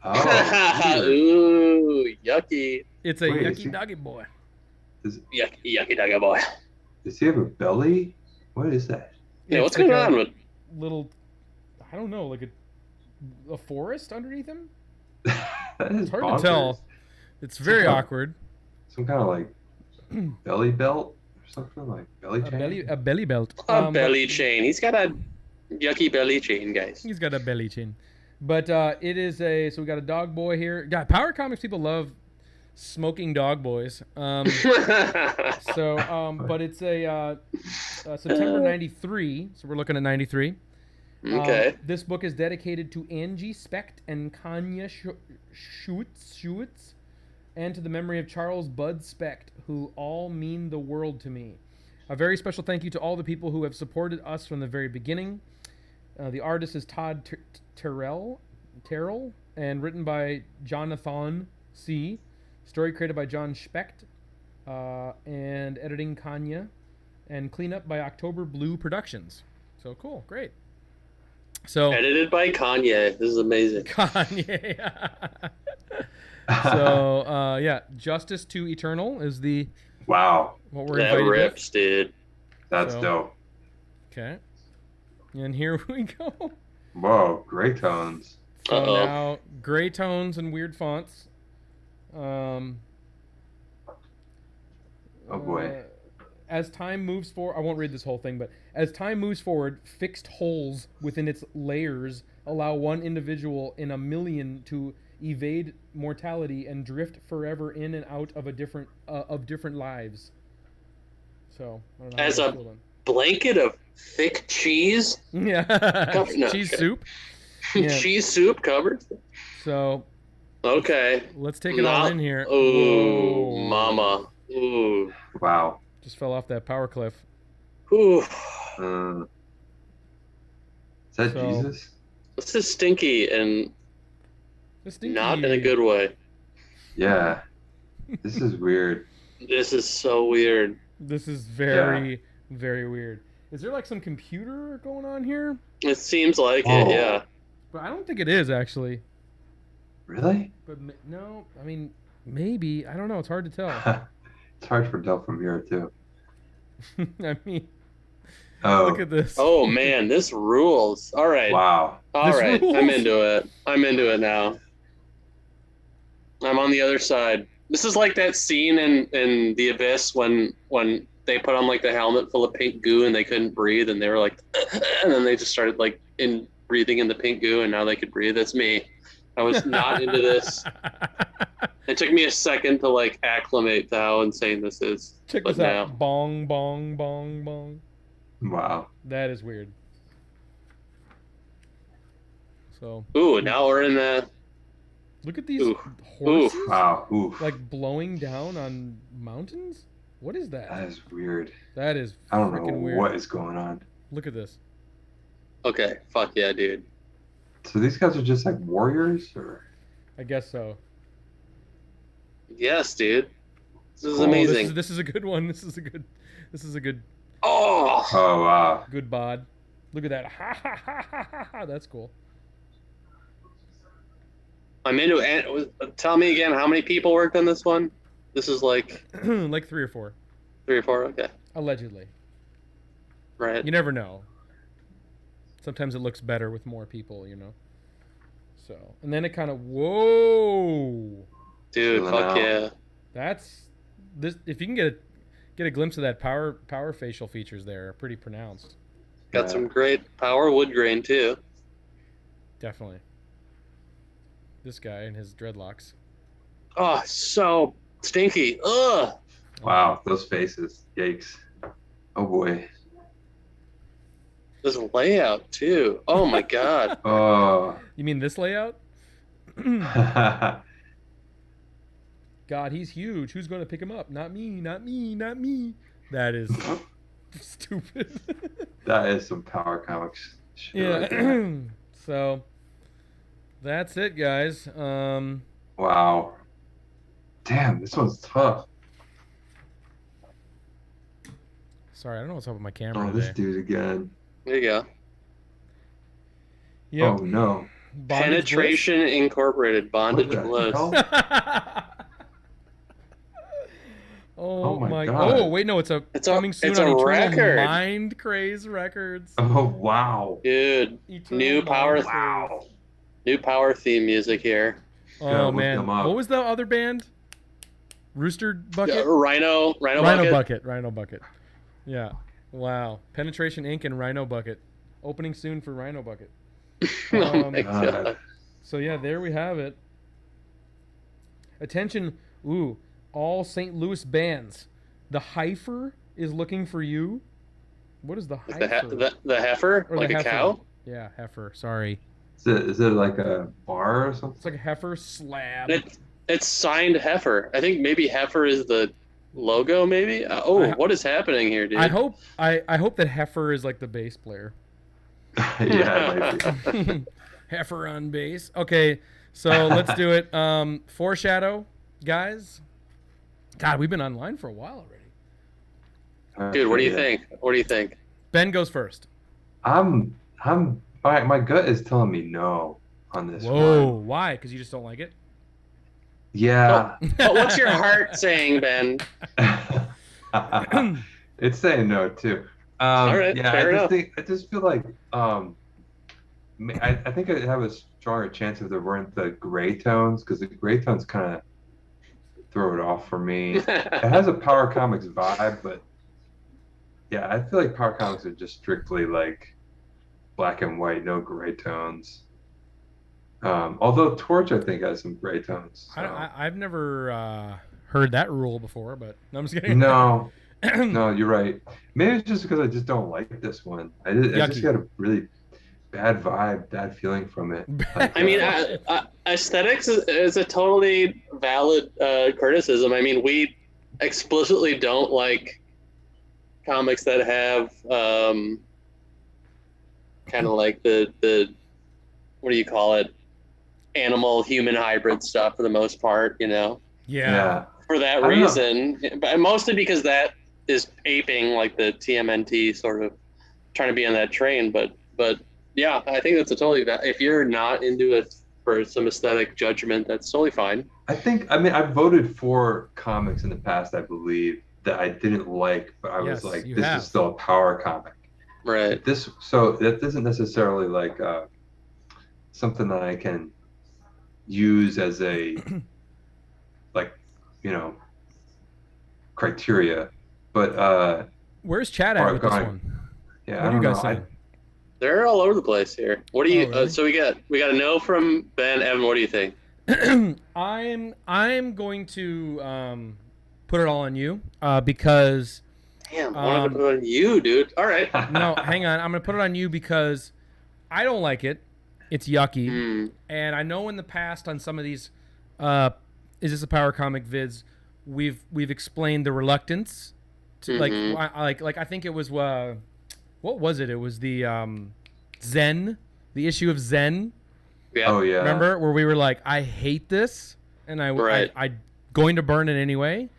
Oh. weird. Ooh, yucky. It's a Wait, is yucky he- doggy boy. Yucky doggy boy. Does he have a belly? What is that? Yeah, It's what's like going a on with little? I don't know, like a forest underneath him. That is It's hard bonkers. to tell. It's very Some- awkward. Some kind of like belly belt or something, like belly chain. A belly belt. a belly chain? He's got a yucky belly chain, guys. He's got a belly chain. But it is so we got a dog boy here. God, Power Comics people love smoking dog boys. But it's a September 93, so we're looking at 93. Okay. This book is dedicated to Angie Specht and Kanya Schutz, and to the memory of Charles Bud Specht, who all mean the world to me. A very special thank you to all the people who have supported us from the very beginning. The artist is Todd Terrell, and written by Jonathan C. Story created by John Specht, and editing Kanya, and cleanup by October Blue Productions. So cool, great. So Edited by Kanye. This is amazing. Kanye. So yeah, Justice to Eternal is the Wow, what we're That invited rips, dude. that's So- dope. with. Okay. And here we go. Whoa, gray tones. So Uh-oh. now gray tones and weird fonts. Oh boy. As time moves forward, I won't read this whole thing, but as time moves forward, fixed holes within its layers allow one individual in a million to evade mortality and drift forever in and out of different lives. So I don't know. As how a- I feel then. Blanket of thick cheese. Yeah, No, cheese okay. soup. Yeah. Cheese soup covered. So Okay. let's take it all in here. Ooh, Whoa. mama. Ooh. Wow. Just fell off that power cliff. Ooh. Is that So- Jesus? This is stinky and This stinky- not in a good way. Yeah. This is weird. This is so weird. This is very, very weird. Is there like some computer going on here? It seems like Oh. it, yeah. But I don't think it is actually. Really? But no, I mean maybe. I don't know. It's hard to tell. It's hard to tell from here too. I mean, Oh, look at this. Oh man, this rules. All right. wow. All This right. rules. I'm into it. I'm into it now. I'm on the other side. This is like that scene in The Abyss when they put on like the helmet full of pink goo and they couldn't breathe and they were like and then they just started like breathing in the pink goo and now they could breathe. That's me. I was not into this. It took me a second to like acclimate to how insane this is. Check But this out. Bong, bong, bong, bong. Wow. That is weird. So Ooh, now we're in the look at these Ooh. horses Wow. Oof. like blowing down on mountains. What is that? That is weird. That is I don't know freaking weird. what is going on. Look at this. Okay, fuck yeah, dude. So these guys are just like warriors, or I guess so. Yes, dude. This is Cool. amazing. This is a good one. This is a good Oh, oh wow. good bod. Look at that. Ha ha ha ha ha ha. That's cool. I'm into it. Tell me again, how many people worked on this one? This is like Like 3 or 4, 3 or 4. Okay, allegedly. right. You never know. Sometimes it looks better with more people, you know. So, and then it kind of whoa. Dude, Chilling fuck out. yeah. That's this. If you can get a glimpse of that power facial features, there are pretty pronounced. Got Yeah. some great power wood grain too. Definitely. This guy and his dreadlocks. Oh, so stinky. Ugh. Wow. Those faces. Yikes. Oh boy. This layout too. Oh my god. Oh. You mean this layout? God, he's huge. Who's going to pick him up? Not me, not me, not me. That is stupid. That is some power comics shit. Yeah. Right there. So that's it, guys. Wow. Damn, this one's tough. Sorry, I don't know what's up with my camera Oh, this today. dude again. There you go. Yep. Oh no. Bondage Penetration Incorporated, Bondage What the Bliss. hell? Bliss? Oh my my! God. Oh wait, no, it's coming soon it's on a Eternal record. Mind Craze Records. Oh wow. Dude, Eternal new Mind power, Craze. Wow. new power theme music here. Gotta Oh look man, them up. what was the other band? Rooster Bucket. Rhino Bucket. Rhino Bucket. Yeah. Wow. Penetration Inc. and Rhino Bucket. Opening soon for Rhino Bucket. Oh my God. god. So yeah, there we have it. Attention, all St. Louis bands. The Heifer is looking for you. What is the Heifer? The heifer? Or the Like a heifer. cow? Yeah, heifer. Sorry. Is it like a bar or something? It's like a heifer slab. It's signed heifer. I think maybe heifer is the logo, maybe? What is happening here, dude? I hope that heifer is like the bass player. Yeah, maybe. Heifer on bass. Okay, so let's do it. Foreshadow, guys. God, we've been online for a while already. Dude, what do you Yeah. think? What do you think? Ben goes first. My gut is telling me no on this Whoa, one. why? Because you just don't like it? Yeah. But what's your heart saying, Ben? It's saying no too. All right, yeah, fair enough. I just feel like I think I'd have a stronger chance if there weren't the gray tones, because the gray tones kind of throw it off for me. It has a Power Comics vibe, but yeah, I feel like Power Comics are just strictly like black and white, no gray tones. Although Torch, I think, has some gray tones. So. I've never heard that rule before, but no, I'm just kidding. No, no, you're right. Maybe it's just because I just don't like this one. I just got a really bad vibe, bad feeling from it. Like, I mean, aesthetics is a totally valid criticism. I mean, we explicitly don't like comics that have kind of like the what do you call it, animal human hybrid stuff for the most part, you know. Yeah. For that reason, but mostly because that is aping like the TMNT sort of trying to be on that train. But yeah, I think that's a totally if you're not into it for some aesthetic judgment, that's totally fine. I mean, I voted for comics in the past, I believe, that I didn't like, but I was like, this is still a power comic. Right. So that isn't necessarily like something that I can use as a like, you know, criteria. But where's Chad at with this one? Yeah, what I are you don't guys know. saying? They're all over the place here. What do you? Really? So we got a no from Ben. Evan, what do you think? I'm going to put it all on you because Damn, I want to put it on you, dude. All right. no, hang on. I'm going to put it on you because I don't like it. It's yucky. And I know in the past on some of these Is This a Power Comic vids, we've explained the reluctance to like I think it was what was it? It was the Zen, the issue of Zen. Yeah. Oh yeah. Remember where we were like, I hate this, and I going to burn it anyway.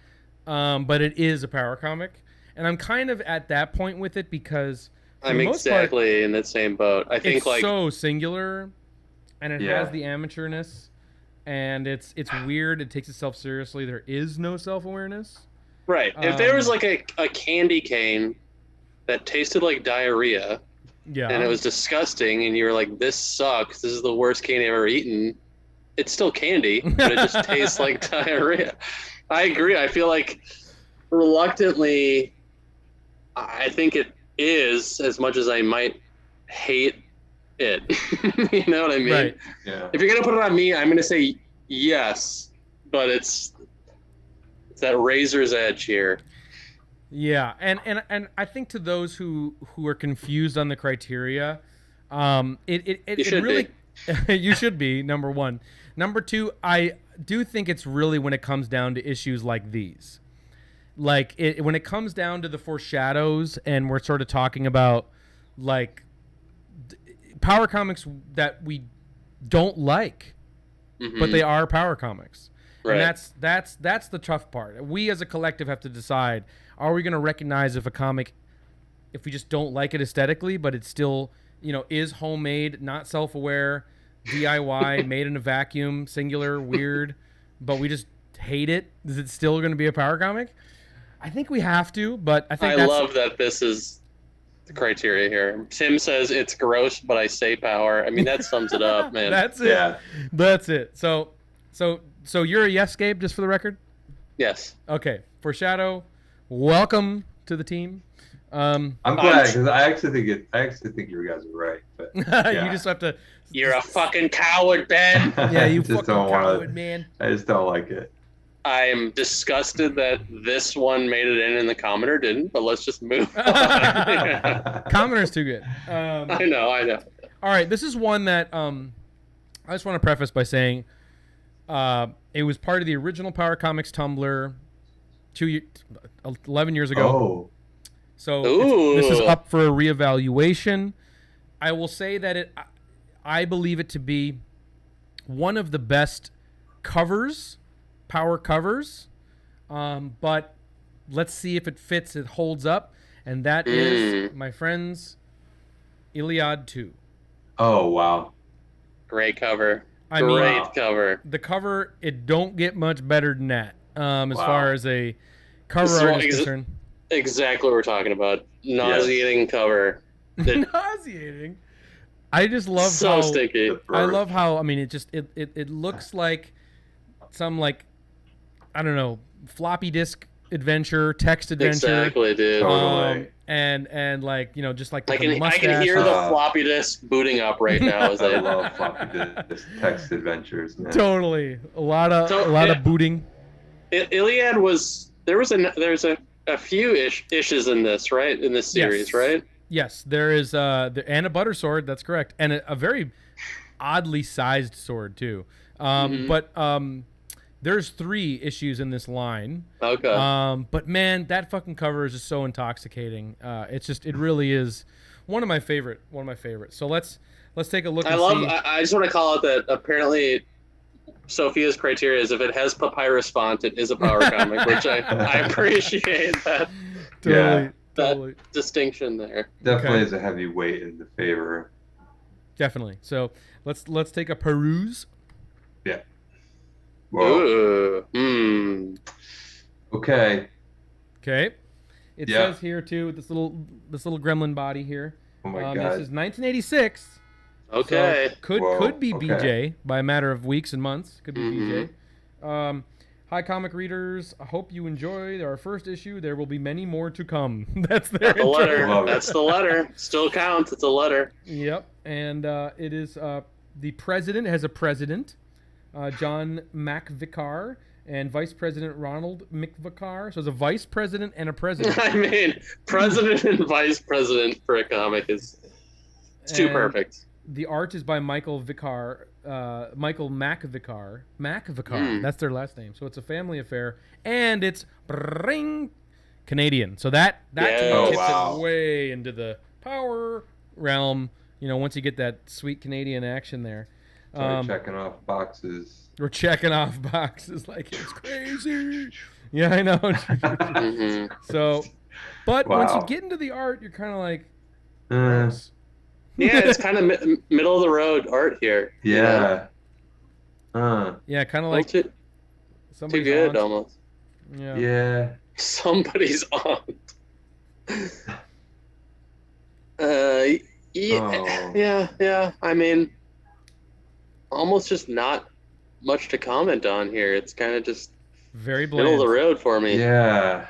But it is a power comic, and I'm kind of at that point with it because I'm exactly in that same boat. I think it's like so singular, and it has the amateurness, and it's weird. It takes itself seriously. There is no self-awareness. Right. If there was like a candy cane that tasted like diarrhea, and it was disgusting, and you were like, "This sucks. This is the worst candy I've ever eaten." It's still candy, but it just tastes like diarrhea. I agree. I feel like reluctantly, I think it is as much as I might hate it. You know what I mean? Right. Yeah. If you're gonna put it on me, I'm gonna say yes, but it's that razor's edge here. Yeah, and I think to those who are confused on the criteria, it really you should be, number one. Number two, do think it's really when it comes down to issues like these. Like, when it comes down to the foreshadows, and we're sort of talking about, like, power comics that we don't like, but they are power comics. Right. And that's the tough part. We as a collective have to decide, are we going to recognize if a comic, if we just don't like it aesthetically, but it's still, is homemade, not self-aware, DIY, made in a vacuum, singular, weird, but we just hate it? Is it still going to be a power comic? I think we have to, but I love that this is the criteria here. Tim says it's gross, but I say power. I mean, that sums it up, man. That's it. Yeah. That's it. So you're a yes, Gabe, just for the record? Yes. Okay. Foreshadow, welcome to the team. I'm glad, because I actually think you guys are right. But yeah. You just have to. You're a fucking coward, Ben. Yeah, you fucking coward, man. I just don't like it. I'm disgusted that this one made it in the Commoner didn't, but let's just move on. Commoner's too good. I know. All right, this is one that I just want to preface by saying it was part of the original Power Comics Tumblr 11 years ago. Oh. So this is up for a reevaluation. I will say that I believe it to be one of the best covers, power covers, but let's see if it fits, it holds up, and that is, my friends, Iliad 2. Oh, wow. Great cover. Great cover. The cover, it don't get much better than that as far as a cover art is concerned. Exactly what we're talking about. Nauseating cover. Nauseating? I just love so sticky. I love how, I mean, it looks like some, like, I don't know, floppy disk adventure, text adventure. Exactly, dude. Totally. And like, just like I can hear the floppy disk booting up right now. As I love floppy disk text adventures, man. Totally. A lot of booting. Iliad was, there's a few issues in this, right? In this series, right? Yes, there is and a butter sword, that's correct. And a very oddly sized sword too. But there's 3 issues in this line. Okay. But man, that fucking cover is just so intoxicating. It really is one of my favorite. So let's take a look. I just want to call it that apparently Sophia's criteria is if it has papyrus font, it is a power comic, which I appreciate that. Totally. Distinction there. Definitely is a heavy weight in the favor. Definitely. So let's take a peruse. Yeah. Whoa. Okay. It says here too, this little gremlin body here. Oh my God. This is 1986. Okay. So could be BJ by a matter of weeks and months. Could be BJ. Hi, comic readers. I hope you enjoy our first issue. There will be many more to come. That's the letter. That's the letter. Still counts. It's a letter. Yep. And it is the president has a president, John McVicar, and Vice President Ronald McVicar. So it's a vice president and a president. I mean, president and vice president for a comic is too perfect. The art is by Michael Vicar. Michael McVicar. That's their last name. So it's a family affair, and it's Canadian. So that tips it way into the power realm. Once you get that sweet Canadian action there. Checking off boxes. We're checking off boxes like it's crazy. Yeah, I know. So, but once you get into the art, you're kind of like, yeah, it's kind of middle of the road art here. Yeah. Yeah, kind of like too good almost. Yeah. Somebody's on. Yeah. I mean, almost just not much to comment on here. It's kind of just very bland. Middle of the road for me. Yeah.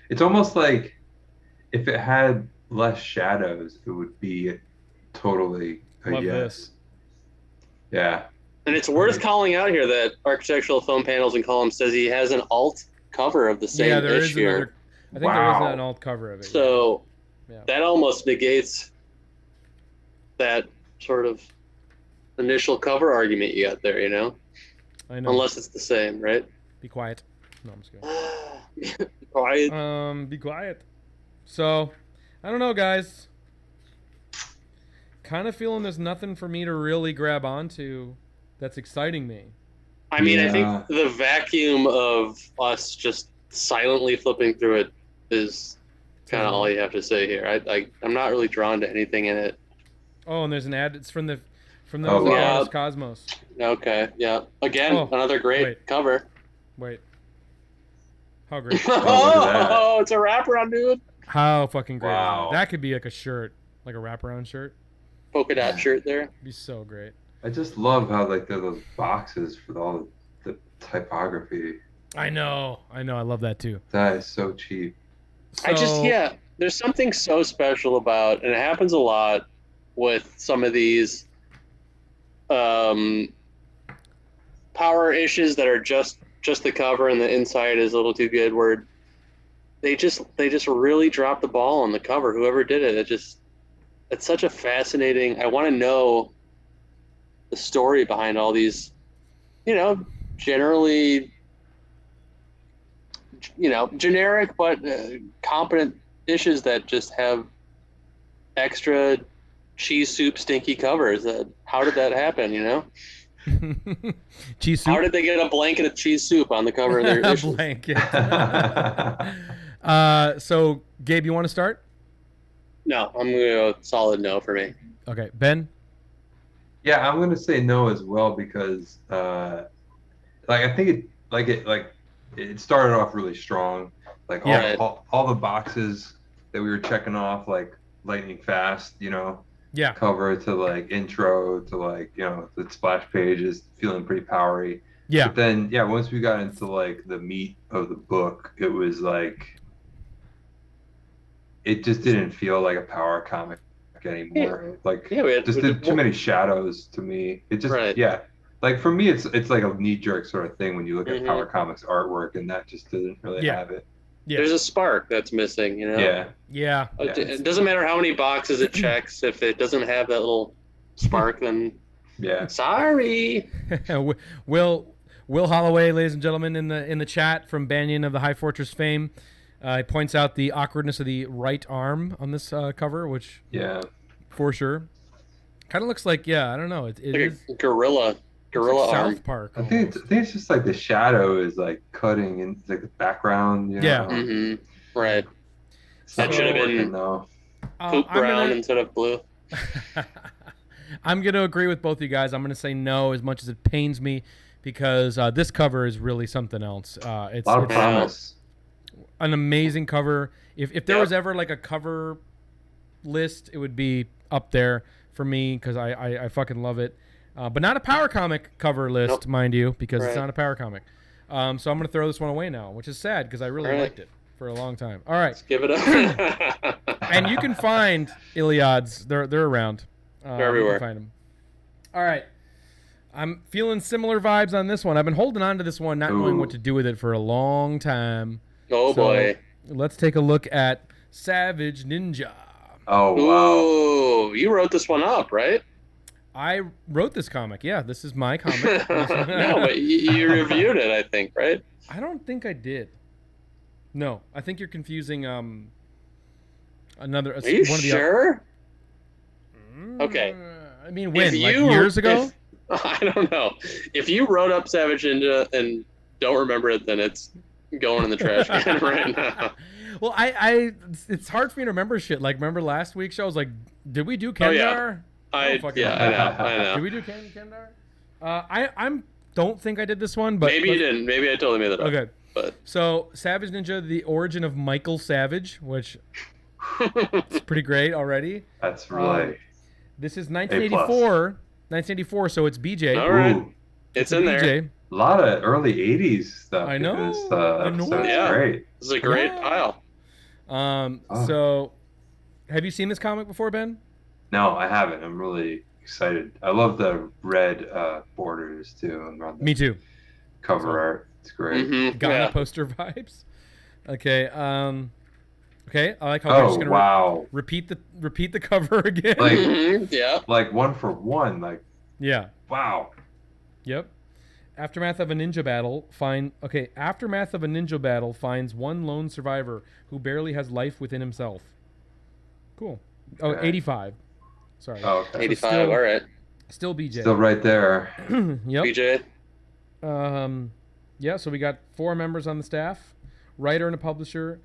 It's almost like if it had less shadows, it would be totally a Love yes. This. Yeah. And it's worth calling out here that Architectural Foam Panels and Columns says he has an alt cover of the same issue. I think there is an alt cover of it. So that almost negates that sort of initial cover argument you got there, I know. Unless it's the same, right? Be quiet. No, I'm just kidding. Be quiet. Be quiet. So, I don't know, guys. Kind of feeling there's nothing for me to really grab onto that's exciting me. I mean, Yeah. I think the vacuum of us just silently flipping through it is kind of all you have to say here. I'm not really drawn to anything in it. Oh, and there's an ad. It's from the Oh, wow. Cosmos. Okay, yeah. Again, Oh, another great wait. cover. Wait. How great. Oh, look at that. Oh, it's a wraparound, dude. How fucking great. Wow. Is that? That could be like a shirt, like a wraparound shirt. Polka dot shirt there. It'd be so great. I just love how like there are those boxes for all the typography. I know. I love that too. That is so cheap. So, There's something so special about, and it happens a lot with some of these power issues that are just the cover and the inside is a little too good, where they just really dropped the ball on the cover. Whoever did it, it's such a fascinating. I want to know the story behind all these, generally, generic but competent dishes that just have extra cheese soup stinky covers. How did that happen? cheese soup. How did they get a blanket of cheese soup on the cover of their A dishes? blanket. So, Gabe, you want to start? No, I'm gonna go solid no for me. Okay, Ben. Yeah, I'm gonna say no as well because I think it started off really strong. Like Yeah. all the boxes that we were checking off, like lightning fast, Yeah. cover to like intro to like, the splash page is feeling pretty powery. Yeah. But then once we got into like the meat of the book, it was like it just didn't feel like a power comic anymore. We had too many shadows to me. It just like for me it's like a knee-jerk sort of thing when you look at power comics artwork, and that just doesn't really have it. Yeah. There's a spark that's missing, Yeah. It doesn't matter how many boxes it checks. If it doesn't have that little spark, then sorry. Will Holloway, ladies and gentlemen, in the chat from Banyan of the High Fortress fame, he points out the awkwardness of the right arm on this cover, which for sure kind of looks like I don't know. It like is a gorilla like arm. South Park. I think it's just like the shadow is like cutting into like the background. Yeah. Mm-hmm. Right. That So- should have been no. poop brown instead of blue. I'm going to agree with both of you guys. I'm going to say no, as much as it pains me, because this cover is really something else. It's A lot of promise. an amazing cover. If there was ever like a cover list, it would be up there for me because I fucking love it. But not a power comic cover list, mind you, because it's not a power comic. So I'm going to throw this one away now, which is sad because I really liked it for a long time. All right. Let's give it up. And you can find Iliads. They're around. They're everywhere. You can find them. All right. I'm feeling similar vibes on this one. I've been holding on to this one, not knowing what to do with it for a long time. Oh, So, boy. Let's take a look at Savage Ninja. Oh wow. Ooh, you wrote this one up, right? I wrote this comic. Yeah, this is my comic. No, but you reviewed it, I think, right? I don't think I did. No, I think you're confusing another. Are you one of the sure? Okay. I mean, when? If Like you- years ago? I don't know. If you wrote up Savage Ninja and don't remember it, then it's going in the trash can right now. Well, it's hard for me to remember shit. Like, remember last week's show? I was like, did we do Kendar? Oh, yeah. I know. Did we do Kendar? I don't think I did this one, but Maybe you didn't. Maybe I totally made that up. Okay. But So, Savage Ninja: The Origin of Michael Savage, which is pretty great already. That's really This is 1984. 1984, so it's BJ. all right, Ooh, it's a in there. BJ. a lot of early '80s stuff. I know, in this, I know. episode. It's Yeah. great. This is a great Yeah. pile. So, have you seen this comic before, Ben? No, I haven't. I'm really excited. I love the red borders too around the Me too. cover art. It's great. Mm-hmm. Ghana poster vibes. Okay. Okay. I like how they're Oh just gonna wow! repeat the cover again. Like- Mhm, yeah. Like one for one. Like Yeah. wow. Yep. Aftermath of a ninja battle Aftermath of a ninja battle finds one lone survivor who barely has life within himself. Cool. Oh, Okay. 85. Sorry. Oh, okay. 85. still- All right. Still BJ. Still right there. Yep. BJ. Yeah, so we got 4 members on the staff. Writer and a publisher,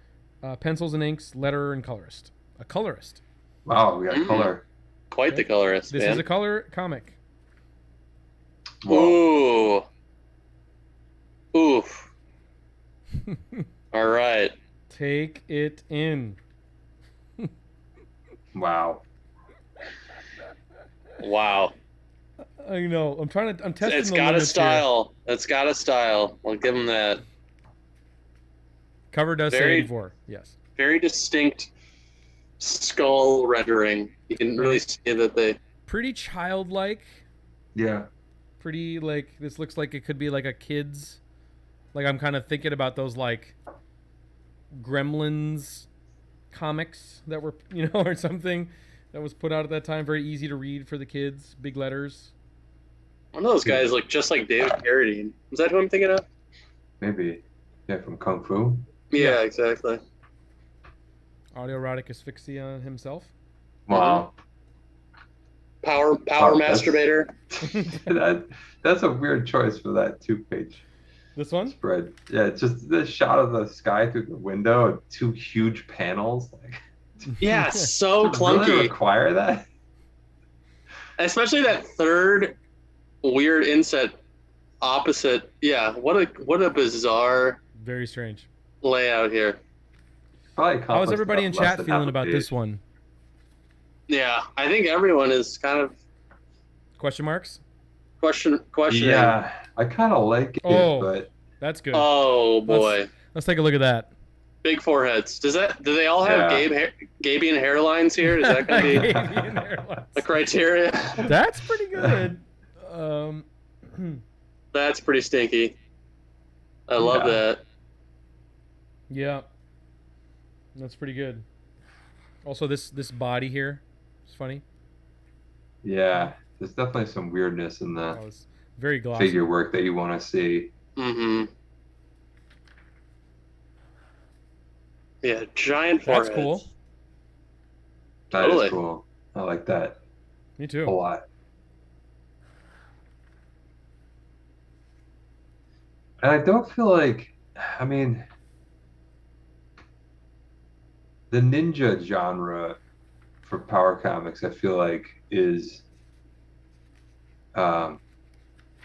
pencils and inks, letterer and colorist. A colorist. Wow, we got Mm. color. Quite the colorist, This man. is a color comic. Whoa. Ooh. Oof. All right. Take it in. Wow. Wow. I know. I'm testing It's the got a limits here. style. It's got a style. I'll give him that. Cover does say Very- 84. Yes. Very distinct skull rendering. You can really see that they. Pretty childlike. Yeah. Pretty like this looks like it could be like a kid's. Like I'm kind of thinking about those like Gremlins comics that were or something that was put out at that time. Very easy to read for the kids. Big letters. One of those guys look just like David Carradine. Is that who I'm thinking of? Maybe. Yeah, from Kung Fu. Yeah, exactly. Autoerotic asphyxia himself. Wow. Power that's- masturbator. That's a weird choice for that 2-page This one? spread. Yeah, it's just the shot of the sky through the window and 2 huge panels. Like, Yeah, so does it really clunky. require that? Especially that third weird inset opposite. Yeah, what a bizarre Very strange. layout here. Probably How's accomplished everybody in about less chat than feeling half a about page. this one? Yeah, I think everyone is kind of Question marks? questioning. Yeah, I kind of like it, Oh. but That's good. Oh boy, Let's take a look at that. big foreheads. Do they all have Yeah. Gabian hairlines here? Is that going to be Gabian hairlines. the criteria? That's pretty good. That's pretty stinky. I love Yeah. that. Yeah. That's pretty good. Also, this body here is funny. yeah, there's definitely some weirdness in That the was very glossy. figure work that you want to see. Mm-hmm. Yeah, giant That's foreheads. cool. That is Totally. cool. I like that Me a too. lot. And I don't feel like, I mean, the ninja genre for power comics, I feel like is,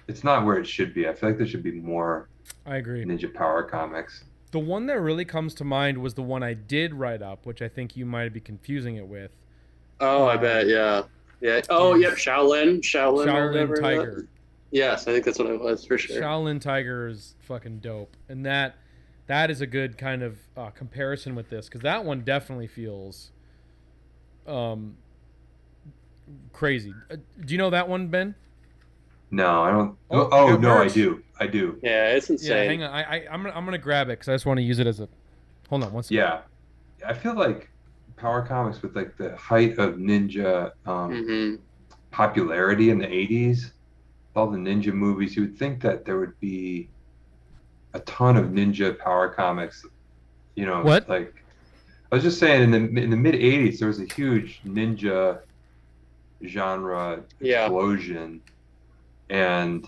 it's not where it should be. I feel like there should be more I agree. ninja power comics. The one that really comes to mind was the one I did write up, which I think you might be confusing it with. Oh, I bet. Yeah. Yeah. Oh, Yes. yep. Shaolin. or whatever Shaolin that- Tiger. Yes, I think that's what it was for sure. Shaolin Tiger is fucking dope, and that is a good kind of comparison with this, because that one definitely feels crazy. Do you know that one, Ben? No, I don't. Oh, Oh, you got no, merch. I do. Yeah, it's insane. Yeah, hang on. I'm gonna grab it because I just want to use it as a. Hold on one second. Yeah. I feel like power comics with like the height of ninja Mm-hmm. popularity in the 80s, all the ninja movies, you would think that there would be a ton of ninja power comics. What? Like I was just saying, in the mid 80s, there was a huge ninja genre Yeah. explosion, and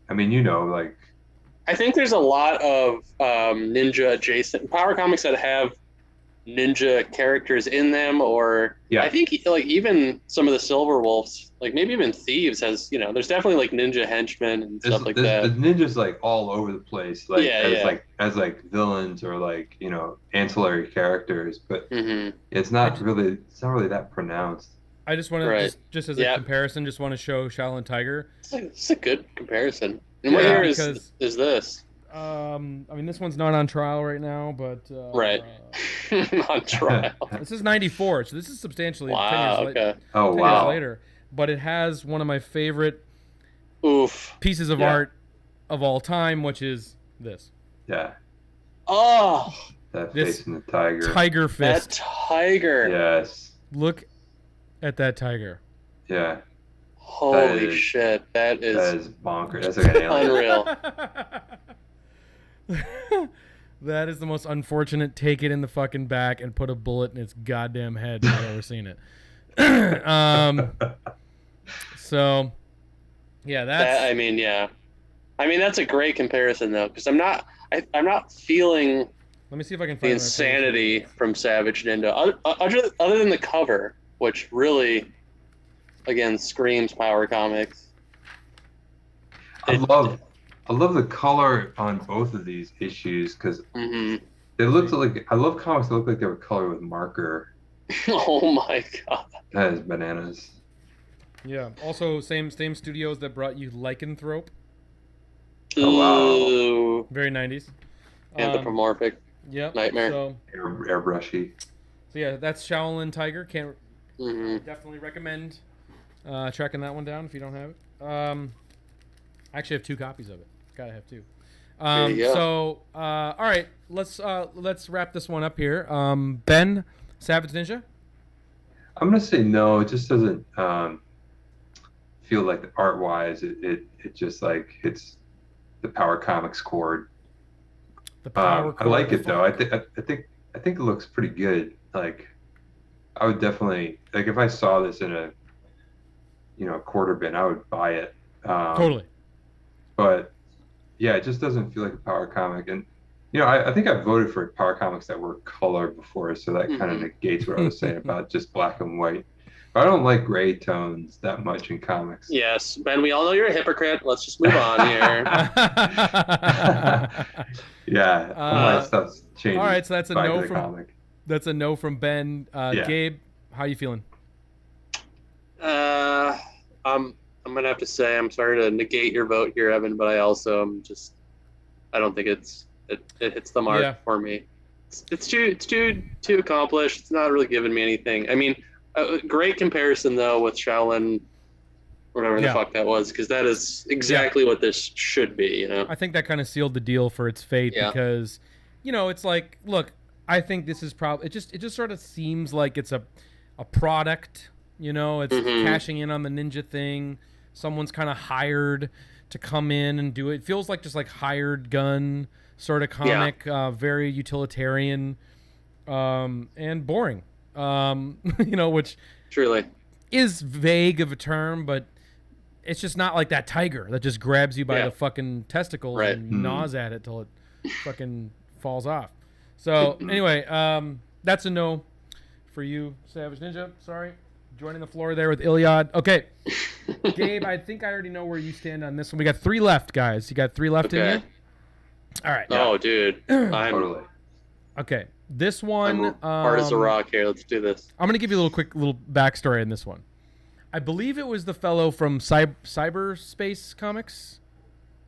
I mean, like I think there's a lot of ninja adjacent power comics that have ninja characters in them, or Yeah. I think like even some of the Silver Wolves, like maybe even Thieves has, there's definitely like ninja henchmen and stuff like that. the ninjas like all over the place, like Yeah, as yeah. like villains or like ancillary characters, but Mm-hmm. it's not really that pronounced. I just want Right. to just as a Yeah. comparison, just want to show Shaolin Tiger. It's a good comparison. And what Yeah, year because- is this? I mean, this one's not on trial right now, but Right. On trial. This is 94, so this is substantially 10 Wow. years, Okay. Oh 10 years wow. later. But it has one of my favorite Oof. pieces of Yeah. art of all time, which is this Yeah, Oh, that This face in the tiger. tiger that fist. tiger. Yes. Look at that tiger. Yeah. Holy shit, that is bonkers. That's like an alien. unreal. That is the most unfortunate. Take it in the fucking back and put a bullet in its goddamn head. I've ever seen it. So, yeah, that's. I mean, that's a great comparison though, because I'm not feeling Let me see if I can the find insanity from Savage Ninja, other than the cover, which really, again, screams Power Comics. I love the color on both of these issues because they look like, I love comics that look like they were colored with marker. Oh my god, That is bananas. Yeah. Also, same studios that brought you Lycanthrope. Oh, wow. Ooh. Very 90s. Anthropomorphic. Yep. Nightmare. So Airbrushy. yeah, that's Shaolin Tiger. Can't Mm-hmm. definitely recommend tracking that one down if you don't have it. I actually have 2 copies of it. Gotta have 2. There you go. So all right, let's wrap this one up here. Ben, Savage Ninja. I'm gonna say no. It just doesn't feel like art-wise. It just like hits the Power Comics chord. The power. I like it though. I think it looks pretty good. Like, I would definitely, like, if I saw this in a quarter bin, I would buy it. Totally. But yeah, it just doesn't feel like a Power Comic. And I think I voted for Power Comics that were color before, so that kind of negates what I was saying about just black and white. But I don't like gray tones that much in comics. Yes, Ben, we all know you're a hypocrite. Let's just move on here. Yeah, all my stuff's changing. All right, so that's a no from comic. That's a no from Ben. Yeah. Gabe, how you feeling? I'm gonna have to say I'm sorry to negate your vote here, Evan, but I don't think it hits the mark for me. It's too accomplished. It's not really giving me anything. I mean, a great comparison though with Shaolin, whatever the fuck that was, because that is exactly what this should be. I think that kind of sealed the deal for its fate because, it's like, look, I think this is probably it just sort of seems like it's a product. It's cashing in on the ninja thing. Someone's kind of hired to come in and do it. It feels like just like hired gun sort of comic, very utilitarian, and boring. Which truly is vague of a term, but it's just not like that tiger that just grabs you by the fucking testicles and gnaws at it till it fucking falls off. So anyway, that's a no for you, Savage Ninja. Sorry. Joining the floor there with Iliad. Okay. Gabe, I think I already know where you stand on this one. We got 3 left, guys. You got 3 left in you? All right. Oh, dude. Totally. Okay. This one... I'm hard as a rock here. Let's do this. I'm going to give you a quick little backstory on this one. I believe it was the fellow from Cyberspace Comics.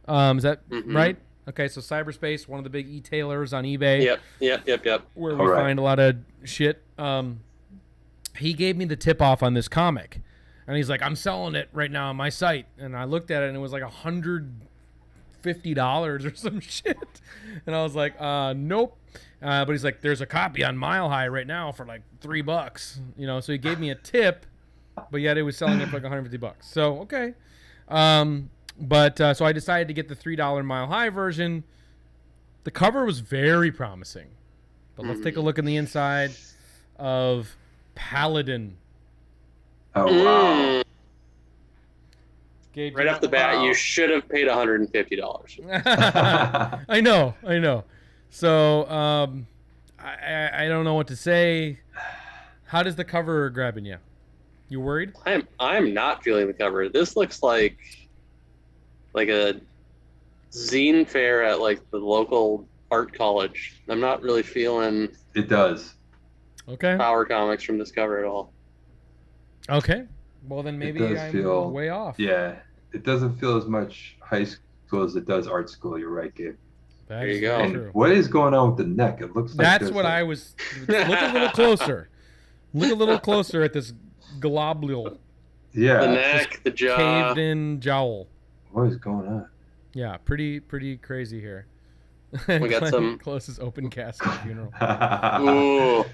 Is that right? Okay, so Cyberspace, one of the big e-tailers on eBay. Yep. Where we find a lot of shit. He gave me the tip off on this comic, and he's like, "I'm selling it right now on my site." And I looked at it, and it was like $150 or some shit. And I was like, "Nope." But he's like, "There's a copy on Mile High right now for like $3." So he gave me a tip, but yet it was selling it for like $150. So okay. So I decided to get the $3 Mile High version. The cover was very promising, but let's take a look in the inside of Paladin. Oh wow! Gabe, right off the bat, you should have paid $150. I know. So I don't know what to say. How does the cover grabbing you? You worried? I'm not feeling the cover. This looks like a zine fair at like the local art college. I'm not really feeling It does. Okay. Power Comics from this cover at all. Okay. Well, then maybe I'm way off. Yeah. It doesn't feel as much high school as it does art school. You're right, Gabe. There you go. And what is going on with the neck? It looks like that's what I was. Look a little closer. Look a little closer at this globule. Yeah. The neck, the jaw. Caved in jowl. What is going on? Yeah, pretty crazy here. We got some closest open casket funeral.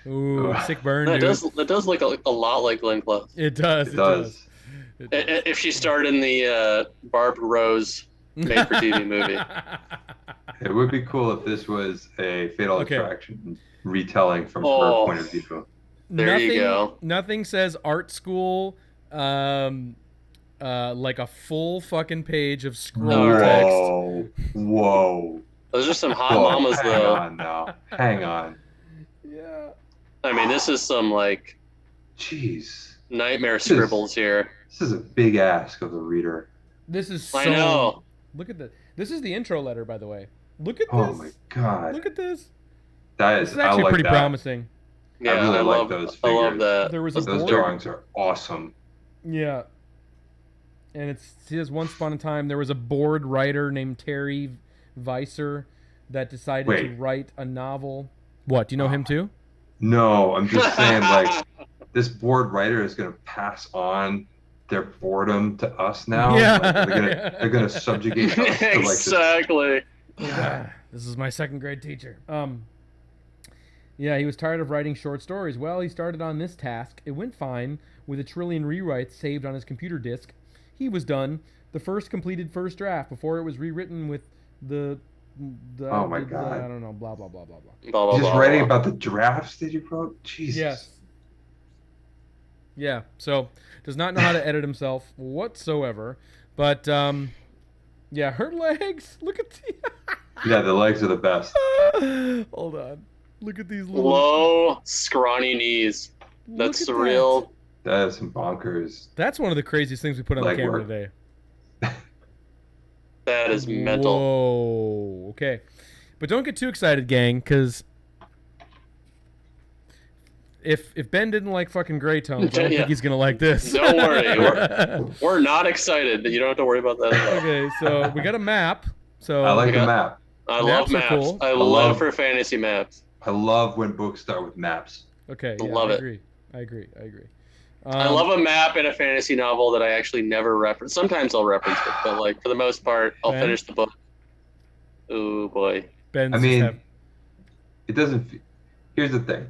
Ooh, sick burn. that dude. does look a lot like Glenn Close. It does. If she starred in the Barbed Rose made-for-TV movie. It would be cool if this was a Fatal Attraction retelling from her point of view. There you go. Nothing says art school, like a full fucking page of scroll text. Whoa. Those are some hot mamas, though. Hang on now. Hang on. Yeah. I mean, this is some, like... Jeez. Nightmare scribbles here. This is a big ask of the reader. This is so... I know. Look at this. This is the intro letter, by the way. Look at this. Oh, my God. Look at this. This is actually pretty promising. Yeah, I really like those figures. I love that. Those drawings are awesome. Yeah. And it says once upon a time there was a bored writer named Terry Weiser that decided to write a novel. What? Do you know him too? No, I'm just saying, like, this bored writer is going to pass on their boredom to us now. Yeah. Like, they're gonna subjugate us to, like, exactly. This is my second grade teacher. Yeah, he was tired of writing short stories. Well, he started on this task. It went fine with 1 trillion rewrites saved on his computer disk. He was done. The first completed first draft before it was rewritten with the oh my God. I don't know, blah, blah, blah, blah, blah. You're just writing about the drafts that you wrote? Jesus. Yes. Yeah, so does not know how to edit himself whatsoever. But, yeah, her legs. Look at the... Yeah, the legs are the best. Hold on. Look at these little... Low, scrawny knees. That's surreal. That is some bonkers. That's one of the craziest things we put on the camera today. That is mental. Whoa. Okay. But don't get too excited, gang, because if Ben didn't like fucking gray tones, I don't think he's going to like this. Don't worry. We're not excited. You don't have to worry about that at all. Okay, so we got a map. So I like the map. I love maps. Cool. I love for fantasy maps. I love when books start with maps. Okay, yeah, love I it. agree. I agree. I love a map in a fantasy novel that I actually never reference. Sometimes I'll reference it, but like for the most part, I'll finish the book. Oh boy. Ben's I mean, it doesn't. Here's the thing: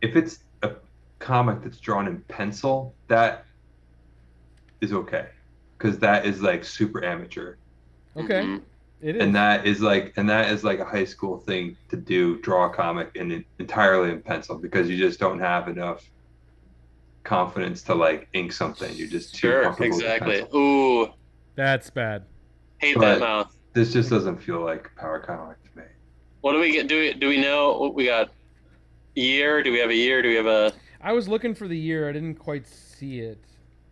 if it's a comic that's drawn in pencil, that is okay, because that is like super amateur. Okay. Mm-hmm. It is. And that is like a high school thing to do, draw a comic entirely in pencil, because you just don't have enough confidence to like ink something. You're just too comfortable with pencil. Ooh, that's bad. Hate that mouth. This just doesn't feel like a power comic to me. What do we get? Do we know what we got? Year? Do we have a year? Do we have a? I was looking for the year. I didn't quite see it.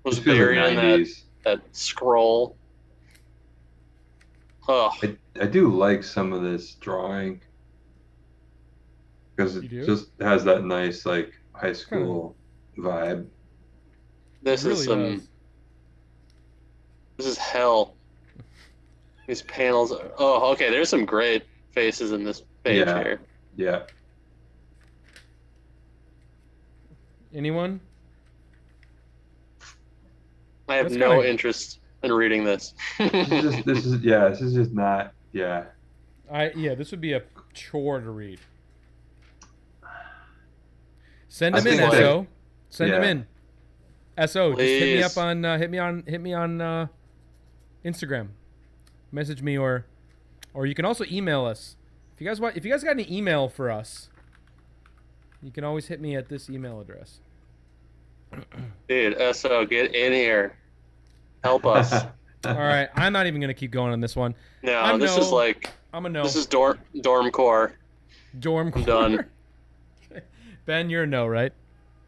Was buried in that scroll. Oh. I do like some of this drawing, because it just has that nice like high school vibe. This is some. This is hell. These panels are... Oh, okay. There's some great faces in this page here. Yeah. Anyone? I have no interest in reading this. This is just not. Yeah. This would be a chore to read. Send them in, SO. Send them in. SO, please. Just hit me up on hit me on Instagram. Message me or you can also email us. If you guys got any email for us, you can always hit me at this email address. Dude, SO, get in here. Help us. All right, I'm not even gonna keep going on this one. No, this is like I'm a no. This is dorm core. Dorm core. I'm done. Ben, you're a no, right?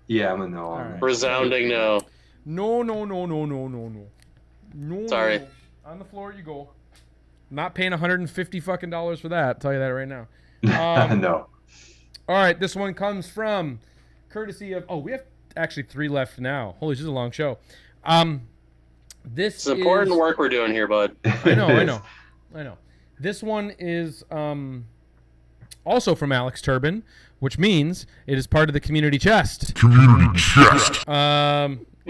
Yeah, I'm a no. Right. Resounding no. No. Sorry. On the floor you go. Not paying $150 fucking dollars for that. I'll tell you that right now. No. All right, this one comes from courtesy of. Oh, we have actually 3 left now. Holy, this is a long show. This is important work we're doing here, bud. I know. This one is also from Alex Turbin, which means it is part of the community chest.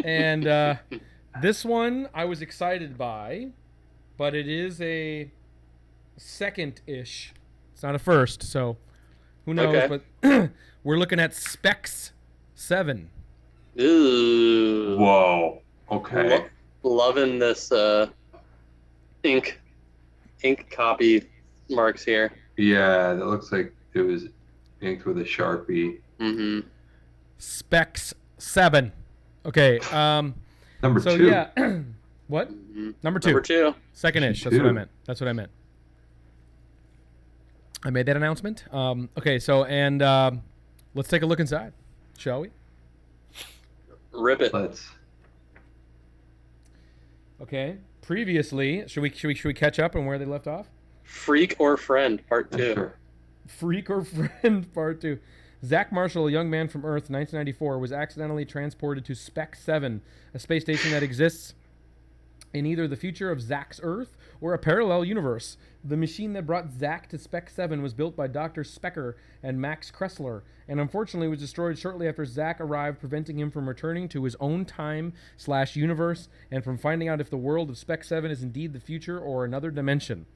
And this one I was excited by, but it is a second-ish. It's not a first, so who knows? Okay. But we're looking at Specs 7. Ooh. Whoa. Okay. Loving this ink copy marks here. Yeah, that looks like it was inked with a Sharpie. Mm-hmm. Specs 7. Okay. Number So 2. yeah. What? Mm-hmm. Number 2. Number 2. Second-ish. That's what I meant. That's what I meant. I made that announcement. Okay. So let's take a look inside, shall we? Rip it. Let's. Okay. Previously, should we catch up on where they left off? Freak or Friend, Part 2. Yeah, sure. Freak or Friend, Part 2. Zach Marshall, a young man from Earth, 1994, was accidentally transported to Spec 7, a space station that exists in either the future of Zach's Earth or a parallel universe. The machine that brought Zach to Spec 7 was built by Dr. Specker and Max Kressler, and unfortunately was destroyed shortly after Zach arrived, preventing him from returning to his own time/universe and from finding out if the world of Spec 7 is indeed the future or another dimension.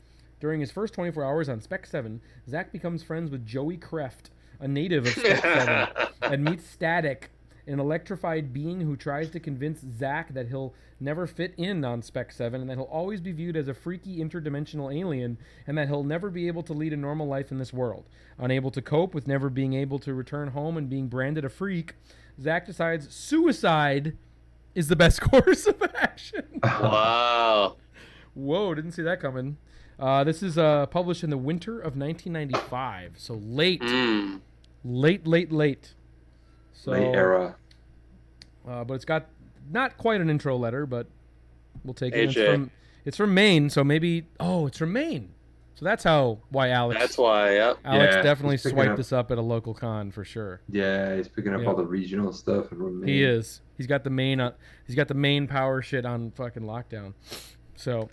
During his first 24 hours on Spec 7, Zach becomes friends with Joey Kreft, a native of Spec 7, and meets Static, an electrified being who tries to convince Zach that he'll never fit in on Spec 7 and that he'll always be viewed as a freaky interdimensional alien and that he'll never be able to lead a normal life in this world. Unable to cope with never being able to return home and being branded a freak, Zach decides suicide is the best course of action. Wow. Whoa, didn't see that coming. This is published in the winter of 1995, so late. Late. So, Late era. but it's got not quite an intro letter, but we'll take it. AJ. It's from Maine, so maybe. Oh, it's from Maine. So that's why Alex. That's why. Yep. Alex Yeah, definitely he's picking swiped up- this up at a local con for sure. Yeah, he's picking up Yep. all the regional stuff. And He is. He's got the main. He's got the main power shit on fucking lockdown. So.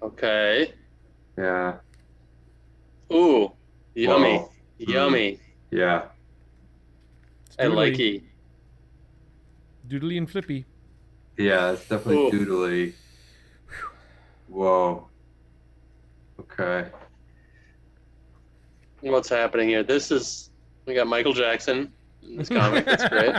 Okay. Yeah. Ooh. Yummy. Whoa. Yummy. Yeah. And Doodly. likey. Doodly and Flippy. Yeah, it's definitely Ooh. doodly. Whoa. Okay. What's happening here? We got Michael Jackson in this comic. That's great.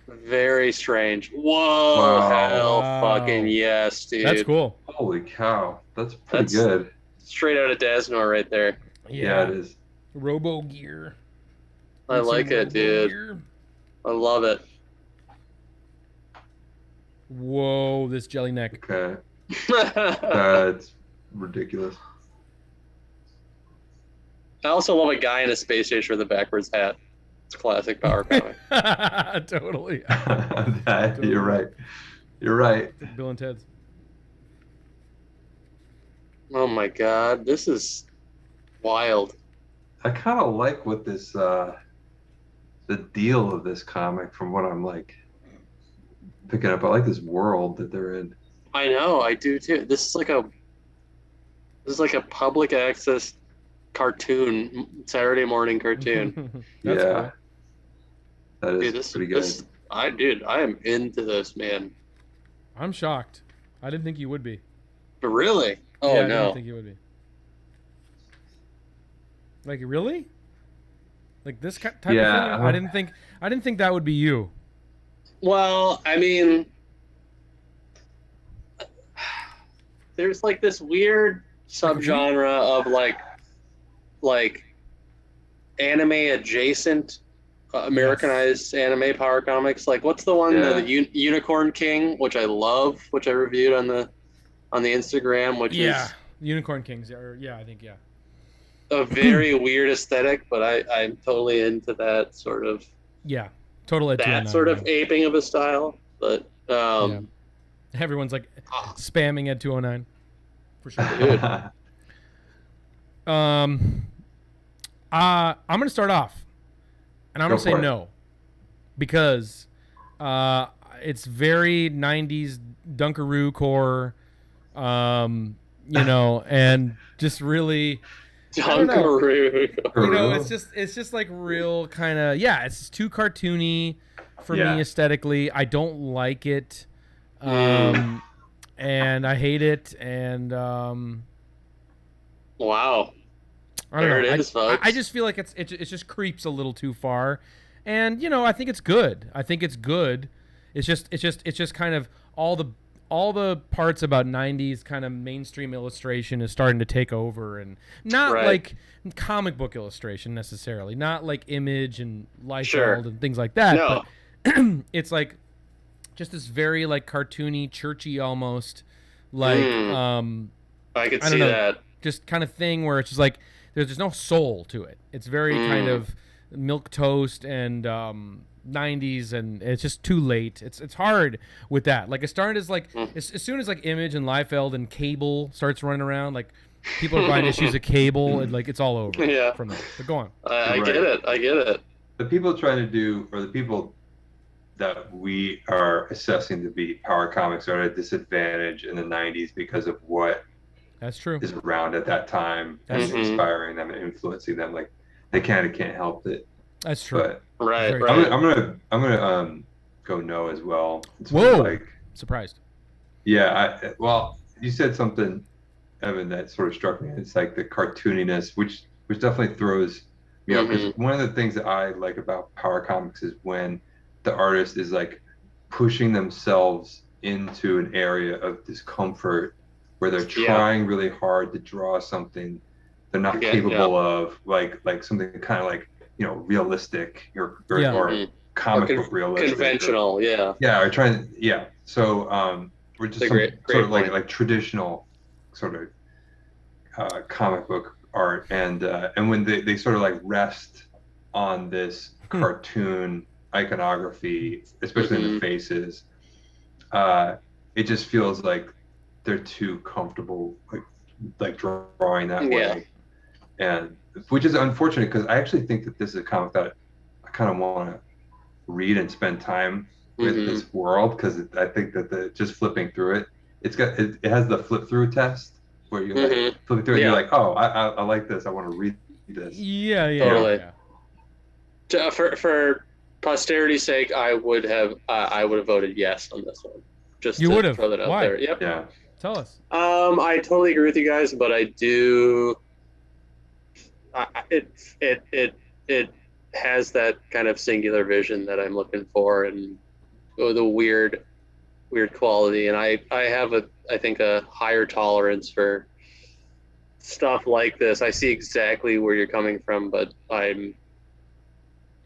Very strange. Whoa. Wow. Hell Wow. fucking yes, dude. That's cool. Holy cow. That's pretty That's- good. Straight out of Dasnor right there. Yeah, it is. Robo Gear. I like it, dude. I love it. Whoa, this jelly neck. Okay. That's ridiculous. I also love a guy in a space station with a backwards hat. It's a classic power comic. Totally. You're right. You're right. Bill and Ted's. Oh my god, this is wild. I kind of like what this, the deal of this comic from what I'm like picking up. I like this world that they're in. I know, I do too. This is like a public access cartoon, Saturday morning cartoon. That's Yeah. cool. That is Dude, this, pretty good. this, I am into this, man. I'm shocked. I didn't think you would be. But really? Oh Yeah, I no. didn't think you would be. Like really? Like this type Yeah. of thing? I didn't think that would be you. Well, I mean, there's like this weird subgenre of like anime adjacent Americanized anime power comics. Like what's the one Yeah. the Unicorn King, which I love, which I reviewed on the Instagram, which is Unicorn Kings. I think a very weird aesthetic, but I'm totally into that sort of Yeah. Total at that 209, sort of yeah. aping of a style. But Everyone's like spamming at 209 for sure. dude. I'm gonna start off, and I'm Go gonna say for it. no, because it's very 90s Dunkaroo core, and just really, don't know. Dunkaroo. It's just like real kind of it's just too cartoony for Yeah. me aesthetically. I don't like it, and I hate it, and Wow. I don't There know. it is, folks. I just feel like it just creeps a little too far, and I think it's good. I think it's good. It's just kind of all the parts about 90s kind of mainstream illustration is starting to take over, and not like comic book illustration necessarily, not like Image and Liefeld and things like that. No. But it's like just this very like cartoony, churchy almost, like I could see that. Just kind of thing where it's just like there's no soul to it. It's very kind of milk toast and 90s, and it's just too late. It's hard with that. Like it started as like as soon as like Image and Liefeld and Cable starts running around, like people are buying issues of Cable, and like it's all over from there. But go on. I get it. The people trying to do, or the people that we are assessing to be power comics, are at a disadvantage in the 90s because of what that's true is around at that time and inspiring them and influencing them. Like they kind of can't help it. That's true. But right. I'm gonna go no as well. It's Whoa! Like, surprised. Yeah. Well, you said something, Evan, that sort of struck me. It's like the cartooniness, which definitely throws me off. Because one of the things that I like about power comics is when the artist is like pushing themselves into an area of discomfort where they're trying really hard to draw something they're not capable of, like something kind of like realistic or comic book realistic, conventional, or trying, So we're just great sort of like traditional sort of comic book art, and when they sort of like rest on this cartoon iconography, especially in the faces, it just feels like they're too comfortable like drawing that way, and which is unfortunate because I actually think that this is a comic that I kind of want to read and spend time with this world, because I think that just flipping through it has the flip through test where you're like flipping through it, and you're like, oh, I like this, I want to read this. Totally. For posterity's sake, I would have voted yes on this one. Just you would have. Throw that out Why? there. Yep. Yeah. Tell us. I totally agree with you guys, but I do. It has that kind of singular vision that I'm looking for, and the weird quality. And I have I think a higher tolerance for stuff like this. I see exactly where you're coming from, but I mean,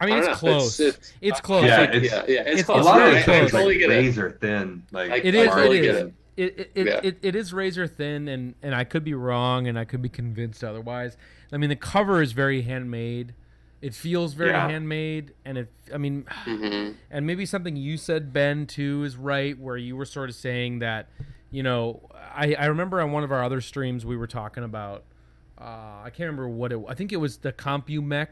it's close. It's close. Yeah, it's a lot of I totally get razor thin. Like it is. totally It get is. It is razor thin, and I could be wrong, and I could be convinced otherwise. I mean, the cover is very handmade. It feels very handmade, and and maybe something you said, Ben, too, is right, where you were sort of saying that, I remember on one of our other streams we were talking about, I can't remember what I think it was the CompuMech,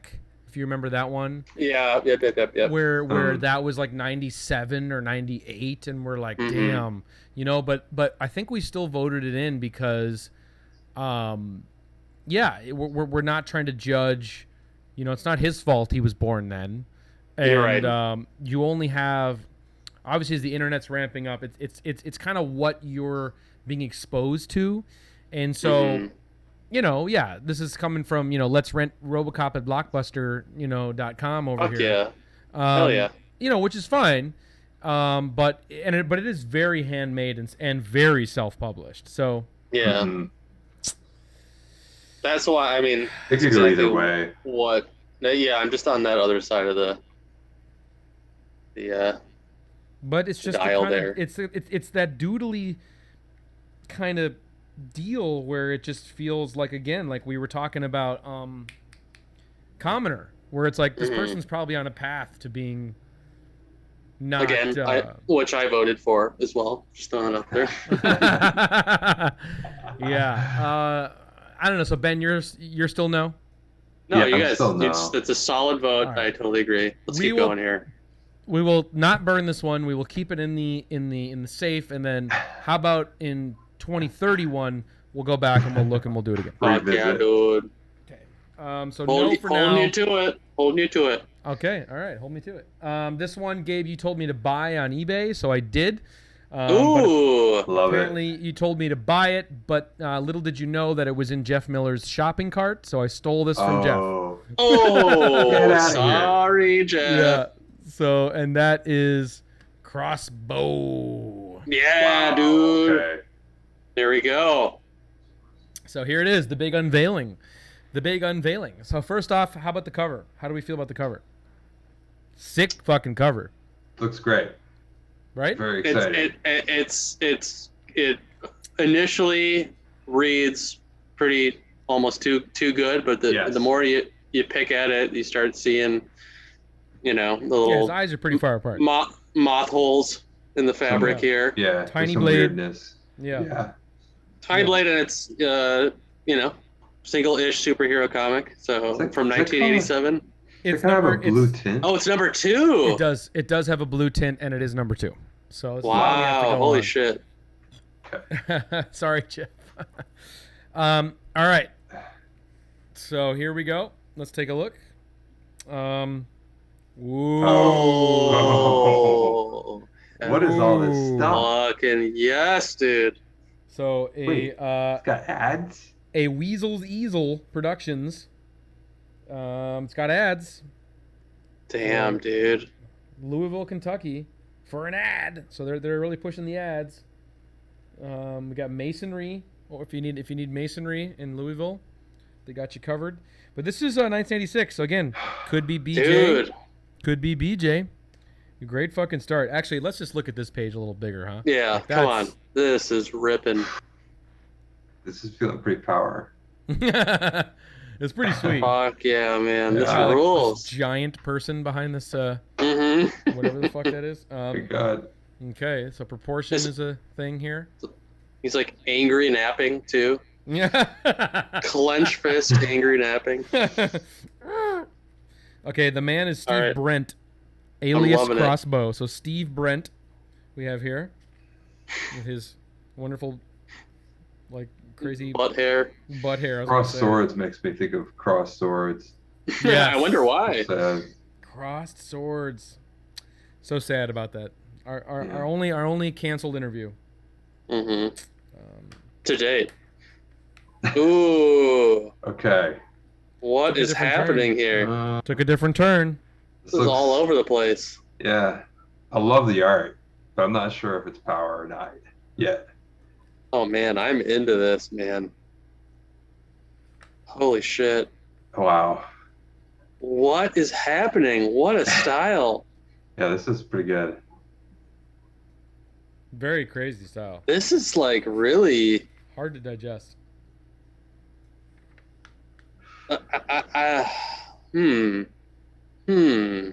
if you remember that one. Yep. Where that was like 97 or 98, and we're like, damn, but I think we still voted it in because, we're not trying to judge. It's not his fault he was born then, and you're right. You only have, obviously, as the internet's ramping up, it's kind of what you're being exposed to, and so. This is coming from, let's rent RoboCop at Blockbuster, .com over here. Hell yeah. Which is fine. But it is very handmade and very self-published. So yeah. That's why, I mean, it could go either way. I'm just on that other side of the but it's just dial there. It's that doodly kind of deal where it just feels like, again, like we were talking about Commoner, where it's like this person's probably on a path to being not again, which I voted for as well, just throwing it up there. I don't know, so Ben, you're still no? No, you guys, it's a solid vote. Right. I totally agree. Let's keep going here. We will not burn this one. We will keep it in the safe, and then how about in 2031 we'll go back and we'll look and we'll do it again. Yeah, dude. Okay. So no for now. Hold you to it. Okay. All right. Hold me to it. This one, Gabe, you told me to buy on eBay, so I did. But Ooh. Love apparently, you told me to buy it, but little did you know that it was in Jeff Miller's shopping cart, so I stole this from Jeff. Oh. Oh, Get outta sorry, Jeff. Yeah. So, and that is Crossbow. Yeah, Wow, dude. Okay. There we go. So here it is, the big unveiling. The big unveiling. So first off, how about the cover? How do we feel about the cover? Sick fucking cover, Looks great. right? Very exciting. It initially reads pretty almost too good, but Yes. the more you pick at it, you start seeing, the Yeah, his little eyes are pretty far apart. moth holes in the fabric Yeah. here. Yeah. there's Tiny some blade. weirdness. Yeah. Yeah. Tiny Yeah. Blade, and it's single-ish superhero comic. So Is that- from is that 1987. It's They kind of have a blue it's, tint. Oh, it's number 2. it does have a blue tint, and it is number 2. So it's Wow! Holy shit! Sorry, Jeff. All right. So here we go. Let's take a look. Ooh. Oh. What is all this Ooh. stuff? Fucking yes, dude. So Wait. It's got ads? a Weasel's Easel Productions. It's got ads. Damn, dude. Louisville, Kentucky, for an ad. So they're really pushing the ads. We got masonry. Or if you need masonry in Louisville, they got you covered. But this is 1986, so again, could be BJ. Dude. Could be BJ. A great fucking start. Actually, let's just look at this page a little bigger, huh? Yeah, Like, come that's- on. This is ripping. This is feeling pretty power. It's pretty sweet. Fuck yeah, man. This Yeah. Like, rules. this giant person behind this, Mm-hmm. whatever the fuck that is. My God. Okay, so proportion This- is a thing here. He's like angry napping too. Yeah. Clench fist, angry napping. Okay, the man is Steve All right. Brent, alias loving it. Crossbow. So Steve Brent, we have here, with his wonderful, like crazy Butt hair. butt hair. I was Cross gonna say. swords makes me think of cross swords. Yeah. I wonder why. So, Crossed swords. So sad about that. Our Yeah. our only canceled interview. Mm-hmm. Um, To date. Ooh. okay. What Took a is different happening here? took a different turn. This is all over the place. Yeah. I love the art, but I'm not sure if it's power or not yet. Oh man, I'm into this, man. Holy shit. Wow. What is happening? What a style. Yeah, this is pretty good. Very crazy style. This is like really. Hard to digest. Hmm.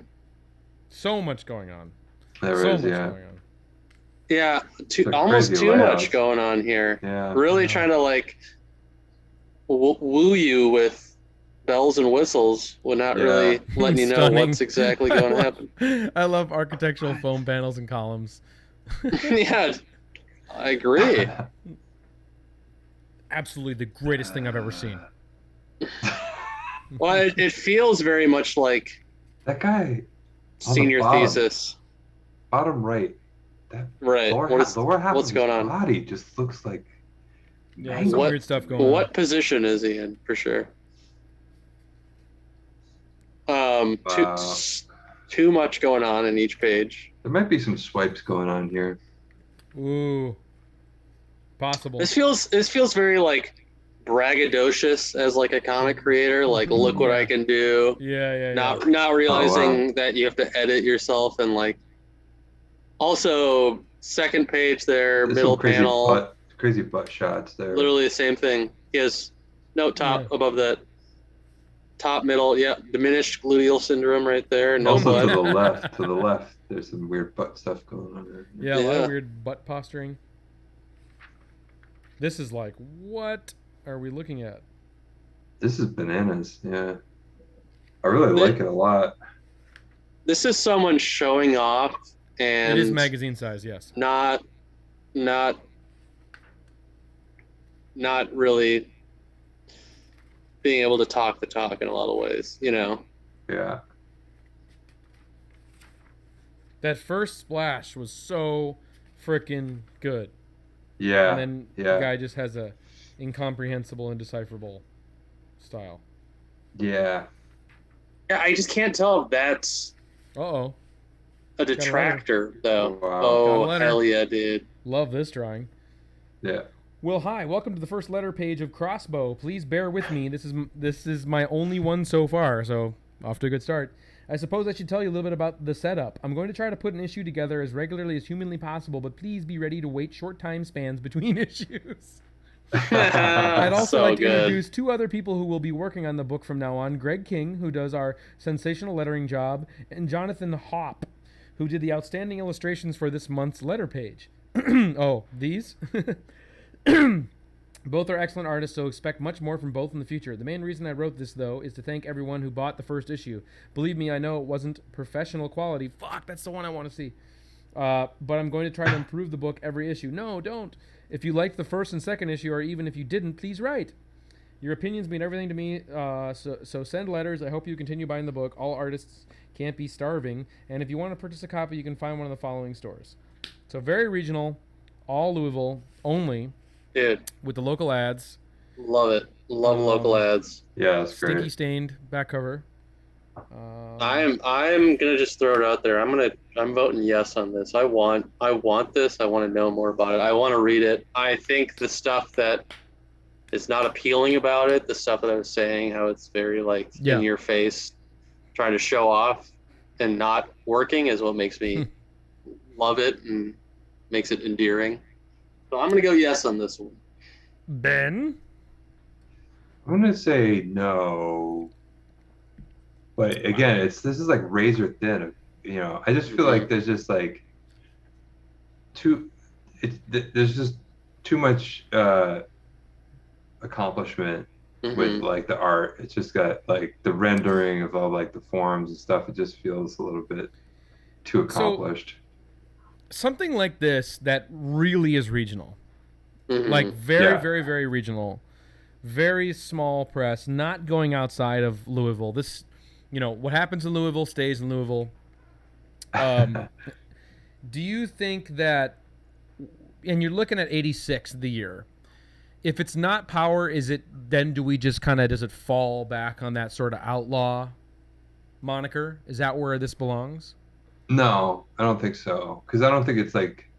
So much going on. There so is, much yeah. going on. Yeah, It's a almost crazy too layout. much going on here. Yeah. Really Yeah. trying to like woo you with bells and whistles when not Yeah. really letting you know Stunning. what's exactly going to happen. I love architectural foam panels and columns. Yeah, I agree. Absolutely the greatest thing I've ever seen. Well, it feels very much like That guy, On the senior bottom. thesis. bottom right, that Right. lower half what's of going his on? body just looks like Yeah, mangled. some What- weird stuff going What on. position is he in, for sure? Wow. Too much going on in each page. There might be some swipes going on here. Ooh. Possible. This feels very like braggadocious as like a comic creator. Like, look what I can do. Yeah. Not realizing that you have to edit yourself and like. Also, second page there, There's middle some crazy panel, crazy butt shots there. literally the same thing. He has no top Yeah. above that. Top, middle, yeah, diminished gluteal syndrome right there. No Also to blood. the left, there's some weird butt stuff going on there. Yeah, a lot Yeah. of weird butt posturing. This is like, what are we looking at? This is bananas. Yeah, I really like it a lot. This is someone showing off and It is magazine size, yes. not really being able to talk the talk in a lot of ways, you know. Yeah, That first splash was so freaking good. Yeah. And then the guy just has a incomprehensible, indecipherable style. Yeah. Yeah, I just can't tell if that's Uh-oh. a detractor, though. Wow. Oh, hell yeah, dude. Love this drawing. Yeah. Well, hi. Welcome to the first letter page of Crossbow. Please bear with me. This is my only one so far, so off to a good start. I suppose I should tell you a little bit about the setup. I'm going to try to put an issue together as regularly as humanly possible, but please be ready to wait short time spans between issues. I'd also like to introduce two other people who will be working on the book from now on. Greg King, who does our sensational lettering job, and Jonathan Hopp, who did the outstanding illustrations for this month's letter page. Oh, these? Both are excellent artists, so expect much more from both in the future. The main reason I wrote this, though, is to thank everyone who bought the first issue. Believe me, I know it wasn't professional quality. Fuck, that's the one I want to see. But I'm going to try to improve the book every issue. No, don't. If you liked the first and second issue, or even if you didn't, please write. Your opinions mean everything to me, so send letters. I hope you continue buying the book. All artists can't be starving. And if you want to purchase a copy, you can find one of the following stores. So very regional, all Louisville, only. Dude. With the local ads. Love it. Love local ads. Yeah, that's great. Sticky stained back cover. I'm gonna just throw it out there. I'm voting yes on this. I want this. I want to know more about it. I want to read it. I think the stuff that is not appealing about it, the stuff that I was saying, how it's very like in your face, trying to show off and not working, is what makes me love it and makes it endearing. So I'm gonna go yes on this one. Ben? I'm gonna say no. But again, this is like razor thin. You know, I just feel like there's just like there's just too much accomplishment with like the art. It's just got like the rendering of all like the forms and stuff. It just feels a little bit too accomplished. So, something like this that really is regional, like very, very regional, very small press, not going outside of Louisville. This, you know, what happens in Louisville stays in Louisville. Do you think that, and you're looking at 86 the year, if it's not Power, is it then do we just kind of, does it fall back on that sort of outlaw moniker? Is that where this belongs? No, I don't think so. Because I don't think it's like,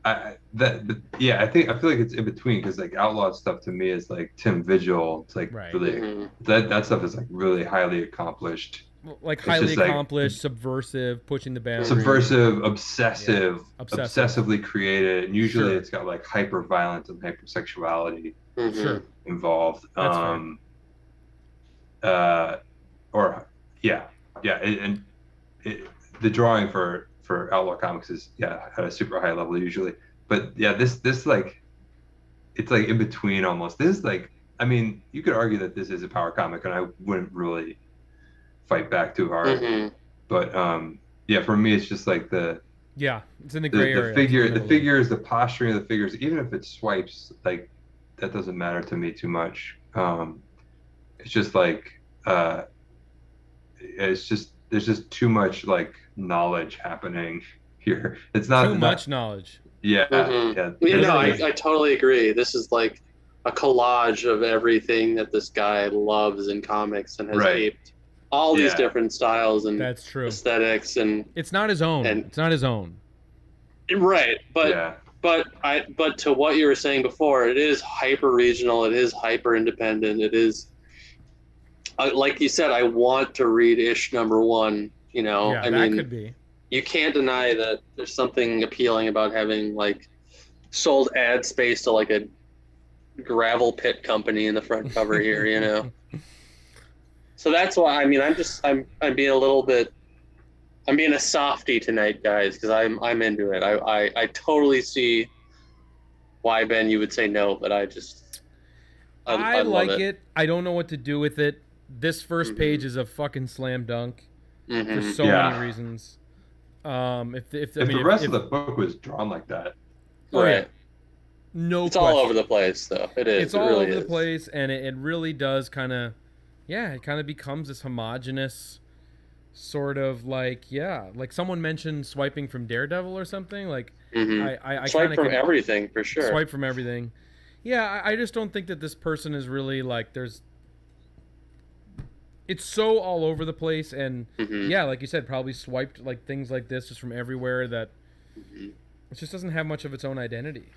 I feel like it's in between, because like outlaw stuff to me is like Tim Vigil. It's like really that stuff is like really highly accomplished. Like highly accomplished, like, subversive, pushing the boundaries. Subversive, obsessive, obsessively created, and usually it's got like hyper violence and hypersexuality involved. And the drawing for Outlaw Comics is at a super high level usually, but this like it's like in between almost. This is like, I mean, you could argue that this is a power comic, and I wouldn't really fight back too hard. But for me, it's just like it's in the gray area. The figures, the posturing of the figures, even if it swipes, like that doesn't matter to me too much. It's just like there's just too much like knowledge happening here. It's not too much knowledge. I totally agree. This is like a collage of everything that this guy loves in comics and has aped all these different styles and that's true aesthetics, and it's not his own. It's not his own. Right, but to what you were saying before, it is hyper regional. It is hyper independent. It is like you said. I want to read Ish #1. You know, I mean, could be. You can't deny that there's something appealing about having like sold ad space to like a gravel pit company in the front cover here, you know. So that's why, I mean, I'm being a little bit, I'm being a softie tonight, guys, because I'm into it. I totally see why, Ben, you would say no, but I like love it. I don't know what to do with it. This first page is a fucking slam dunk for so many reasons. If the rest of the book was drawn like that, no, it's all over the place, though. It is. It's all over the place, and it really does kind of, it kind of becomes this homogenous sort of like like someone mentioned swiping from Daredevil or something. Like I swipe kind from of everything for sure. swipe from everything. Yeah, I just don't think that this person is really like it's so all over the place, and yeah, like you said, probably swiped like things like this just from everywhere that it just doesn't have much of its own identity.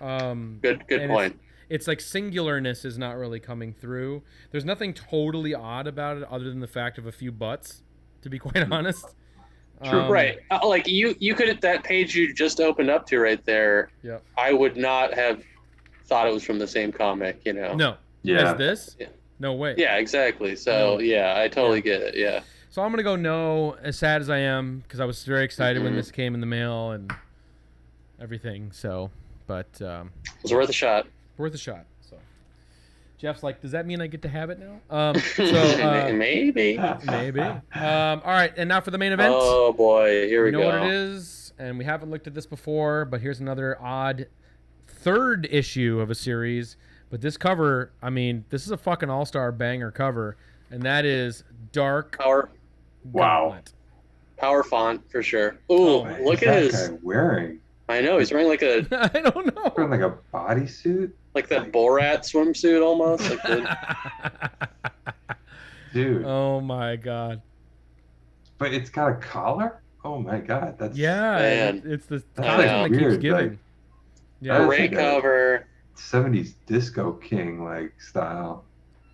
Good point. It's like singularness is not really coming through. There's nothing totally odd about it other than the fact of a few butts, to be quite honest. True. Right. Like you could, that page you just opened up to right there, Yep. I would not have thought it was from the same comic, you know? No. Yeah. As this? Yeah. No way. Yeah, exactly. So, yeah, I totally get it. Yeah. So I'm going to go no, as sad as I am, because I was very excited when this came in the mail and everything. So, but... it was worth a shot. Worth a shot. So Jeff's like, does that mean I get to have it now? Maybe. Maybe. All right, and now for the main event. Oh, boy. Here we know go. what it is, and we haven't looked at this before, but here's another odd third issue of a series. But this cover, I mean, this is a fucking all-star banger cover, and that is Dark Power. Gauntlet. Power font, for sure. Ooh, look at his... Guy wearing? I know, he's wearing like a... I don't know. Wearing like a bodysuit? Like that Borat swimsuit almost. Like Dude. Oh, my God. But it's got a collar? Oh, my God. That's... Yeah, Man. it's the That's costume like that keeps weird, giving. like- Yeah. great like a- cover. 70s disco king like style.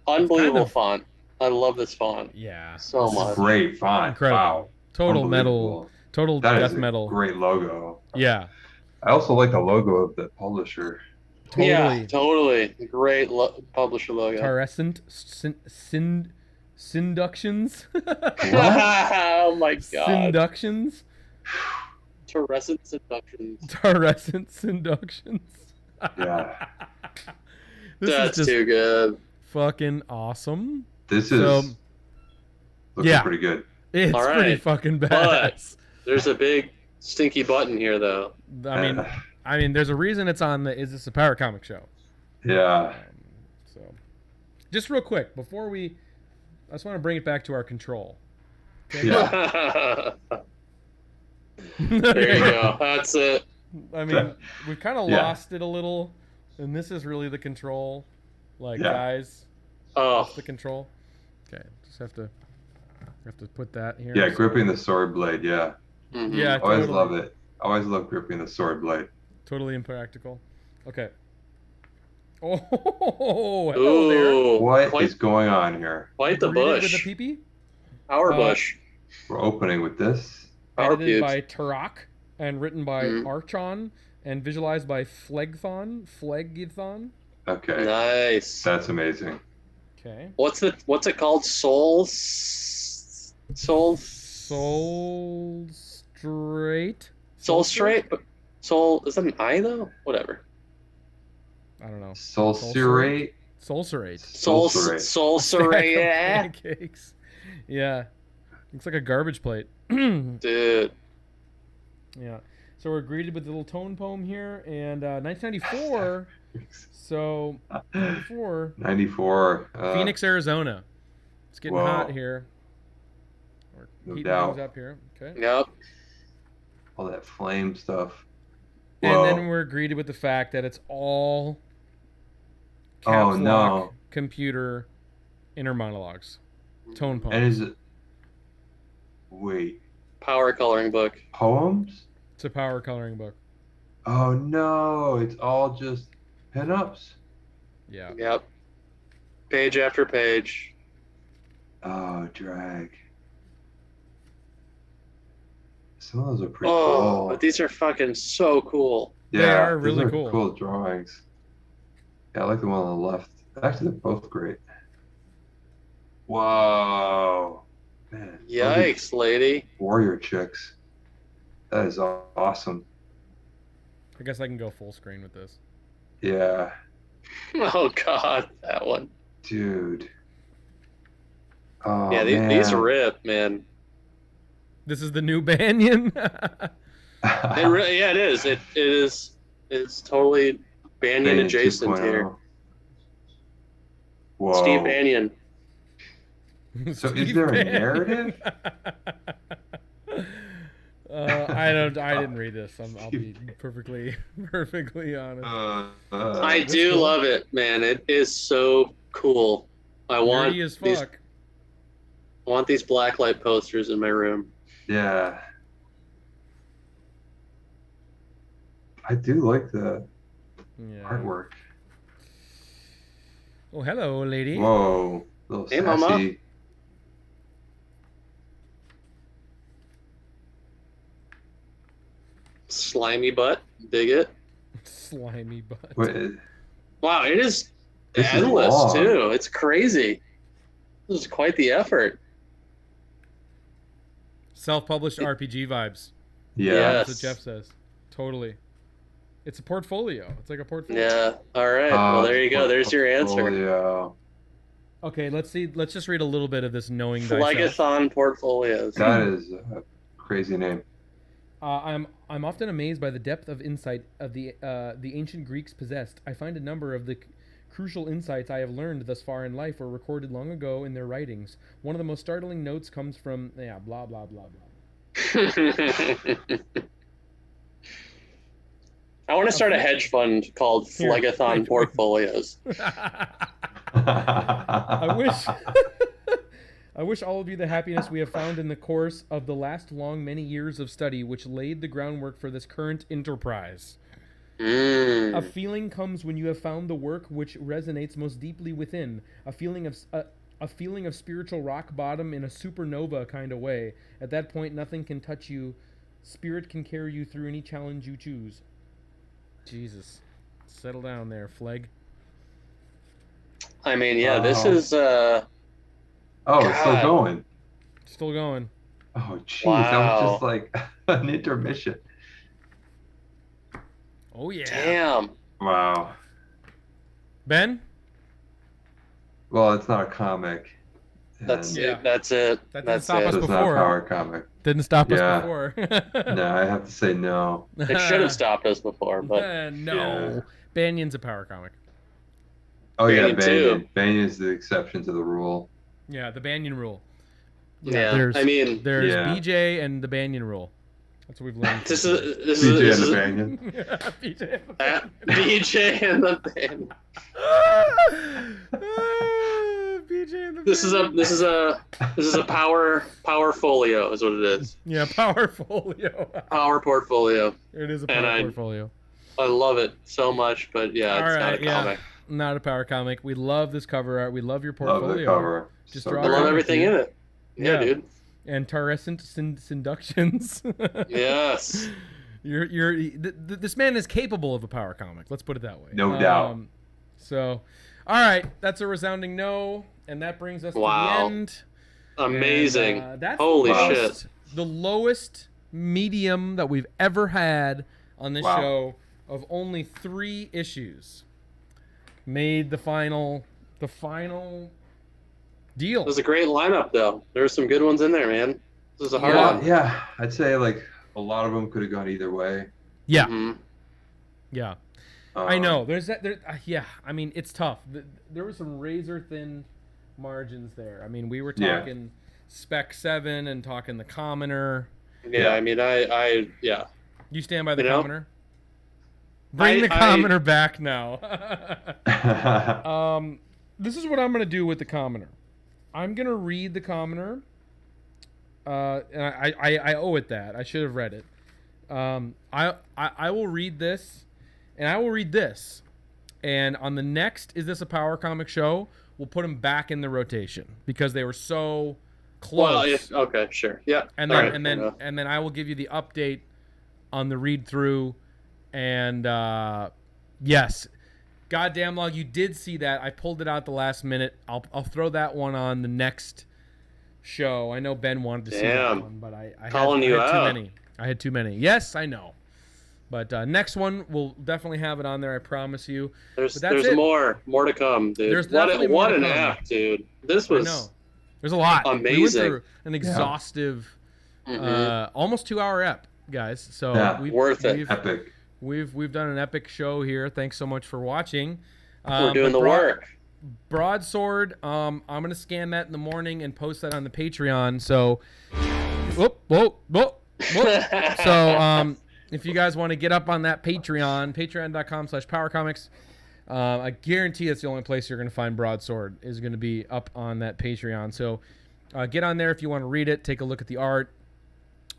Unbelievable kind of- font. I love this font Yeah. so much. Great font. Incredible. Wow. Total metal. Unbelievable. Total That death is a metal. great logo. Yeah. I also like the logo of the publisher. Totally. Yeah, totally. Great publisher logo. Fluorescent Synductions. Oh my god. Synductions. Fluorescent seductions. Fluorescent Synductions. Yeah. This That's is just too good. fucking awesome. This is So, looking yeah. pretty good. It's All pretty right. fucking But- badass. There's a big stinky button here though. I mean, there's a reason it's on the Is This a Power Comic Show? Yeah. So, just real quick before I just want to bring it back to our control. Okay? Yeah. There you go. That's it. I mean, we've kind of Yeah. lost it a little, and this is really the control. Like, Yeah. guys, Oh, that's the control. Okay, just have to put that here. Yeah, gripping the sword blade, yeah. mhm. Yeah, Always totally, love it. Always love gripping the sword blade. totally impractical. Okay. Oh, hello there. Ooh, What is quite, going on here? quite the Greeted bush. with a peepee. Power Uh, bush. We're opening with this. Power Edited pubes. by Tarak and written by Mhm. Archon and visualized by Phlegthon. Okay. Nice. That's amazing. Okay. What's it called? Soul Soul Straight. Straight? But Soul, is that an I though? Whatever. I don't know. Sulcurate. Sulcerate. Soul Straight. Yeah. Pancakes. Yeah. Looks like a garbage plate. Dude. Yeah. So we're greeted with a little tone poem here, and 1994. So 94. 94. Phoenix, Arizona. It's getting whoa. hot here. We're No heating doubt. things up here. Okay. Yep. All that flame stuff. And Whoa. then we're greeted with the fact that it's all Oh, caps no. lock computer inner monologues, tone poems. And is it... Wait. Power coloring book. Poems? It's a power coloring book. Oh, no. It's all just pinups? Yeah. Yep. Page after page. Oh, drag. Some of those are pretty Oh, cool. but these are fucking so cool. They are these really cool. Cool drawings. Yeah, I like the one on the left. Actually, they're both great. Whoa. Man. love these Yikes, lady. Warrior chicks. That is awesome. I guess I can go full screen with this. Yeah. Oh god, that one. Dude. Oh, Yeah, man. these rip, man. This is the new Banyan. It really, yeah, it is. It is. It's totally Banyan Banyan adjacent 2.0. here. Whoa. Steve Banyan. So is there a narrative? I didn't read this. I'll be perfectly honest. I do love it, man. It is so cool. I want Nerdy as these. fuck. I want these blacklight posters in my room. Yeah. I do like the artwork. Oh, hello, lady. Whoa. Little Hey, sassy. mama. Slimy butt. Dig it. Slimy butt. Wait, Wow, it is This is endless long. too. It's crazy. This is quite the effort. Self-published RPG vibes. yeah. That's what Jeff says. Totally. It's a portfolio. It's like a portfolio. Yeah. All right. Well, there you go. There's your answer. Portfolio. Okay, let's see. Let's just read a little bit of this knowing thyself. Phlegathon portfolios. That is a crazy name. I'm often amazed by the depth of insight of the ancient Greeks possessed. I find a number of the crucial insights I have learned thus far in life were recorded long ago in their writings. One of the most startling notes comes from blah blah blah blah. I want to start a hedge fund called Phlegathon Portfolios. I wish all of you the happiness we have found in the course of the last long many years of study which laid the groundwork for this current enterprise. A feeling comes when you have found the work which resonates most deeply within, a feeling of spiritual rock bottom in a supernova kind of way. At that point, nothing can touch you. Spirit can carry you through any challenge you choose. Jesus. Settle down there, Fleg. I mean, yeah, this is... Oh, it's still God. going. Still going. Oh, jeez. That was Wow. just like an intermission. Oh, yeah. Damn. Wow. Ben? Well, it's not a comic. That's and Yeah. That's it. That didn't That's stop it. us It's not a before. power comic. Didn't stop us Yeah. before. No, I have to say no. It should have stopped us before, but No. Yeah. Banyan's a power comic. Oh, yeah, Banyan too. Banyan. Banyan's the exception to the rule. Yeah, the Banyan rule. yeah. There's, I mean, there's Yeah. BJ and the Banyan rule. That's what we've learned. this is BJ and the Banyan. BJ. BJ and the band. BJ and the This is a power folio is what it is. Yeah, power folio. Power portfolio. It is a And power I- portfolio. I love it so much, but yeah, it's not a comic. Not a power comic. We love this cover art. We love your Love portfolio. the cover. Just So draw I it love out. everything in it. Yeah, dude. And Tarescent Seductions. Yes. This man is capable of a power comic. Let's put it that way. No doubt. So, all right, that's a resounding no, and that brings us to the Wow. end. Amazing. And, that's Holy the shit. lowest- The lowest medium that we've ever had on this Wow. show of only 3 issues made the final deal. It was a great lineup, though. There were some good ones in there, man. This is a hard one. Yeah, I'd say like a lot of them could have gone either way. Yeah, Mhm. yeah. I know. There's that. Yeah. I mean, it's tough. There were some razor thin margins there. I mean, we were Yeah. talking Spec 7 and talking the Commoner. Yeah, I mean, yeah. You stand by the You know? Commoner? Bring the Commoner back now. Um, This is what I'm gonna do with the Commoner. I'm gonna read the Commoner. And I owe it that. I should have read it. I will read this, and I will read this. And on the next Is This a Power Comic show, we'll put them back in the rotation because they were so close. Well, okay, sure. Yeah. And All then right, fair enough. and then I will give you the update on the read through. And yes, goddamn log, you did see that. I pulled it out the last minute. I'll throw that one on the next show. I know Ben wanted to see that Damn. one, but I Calling had you too out. many. I had too many. Yes, I know. But next one, we'll definitely have it on there. I promise you. There's but that's it. more to come, dude. There's definitely more what to an come. app, dude. This I was know. There's a lot. We went amazing. through an exhaustive, almost 2-hour ep, guys. So Yeah. Worth it. epic. We've done an epic show here. Thanks so much for watching. We're doing but the work. Broadsword. I'm gonna scan that in the morning and post that on the Patreon. So, whoop. So, if you guys want to get up on that Patreon, patreon.com/powercomics, I guarantee it's the only place you're gonna find Broadsword is gonna be up on that Patreon. So, get on there if you want to read it. Take a look at the art.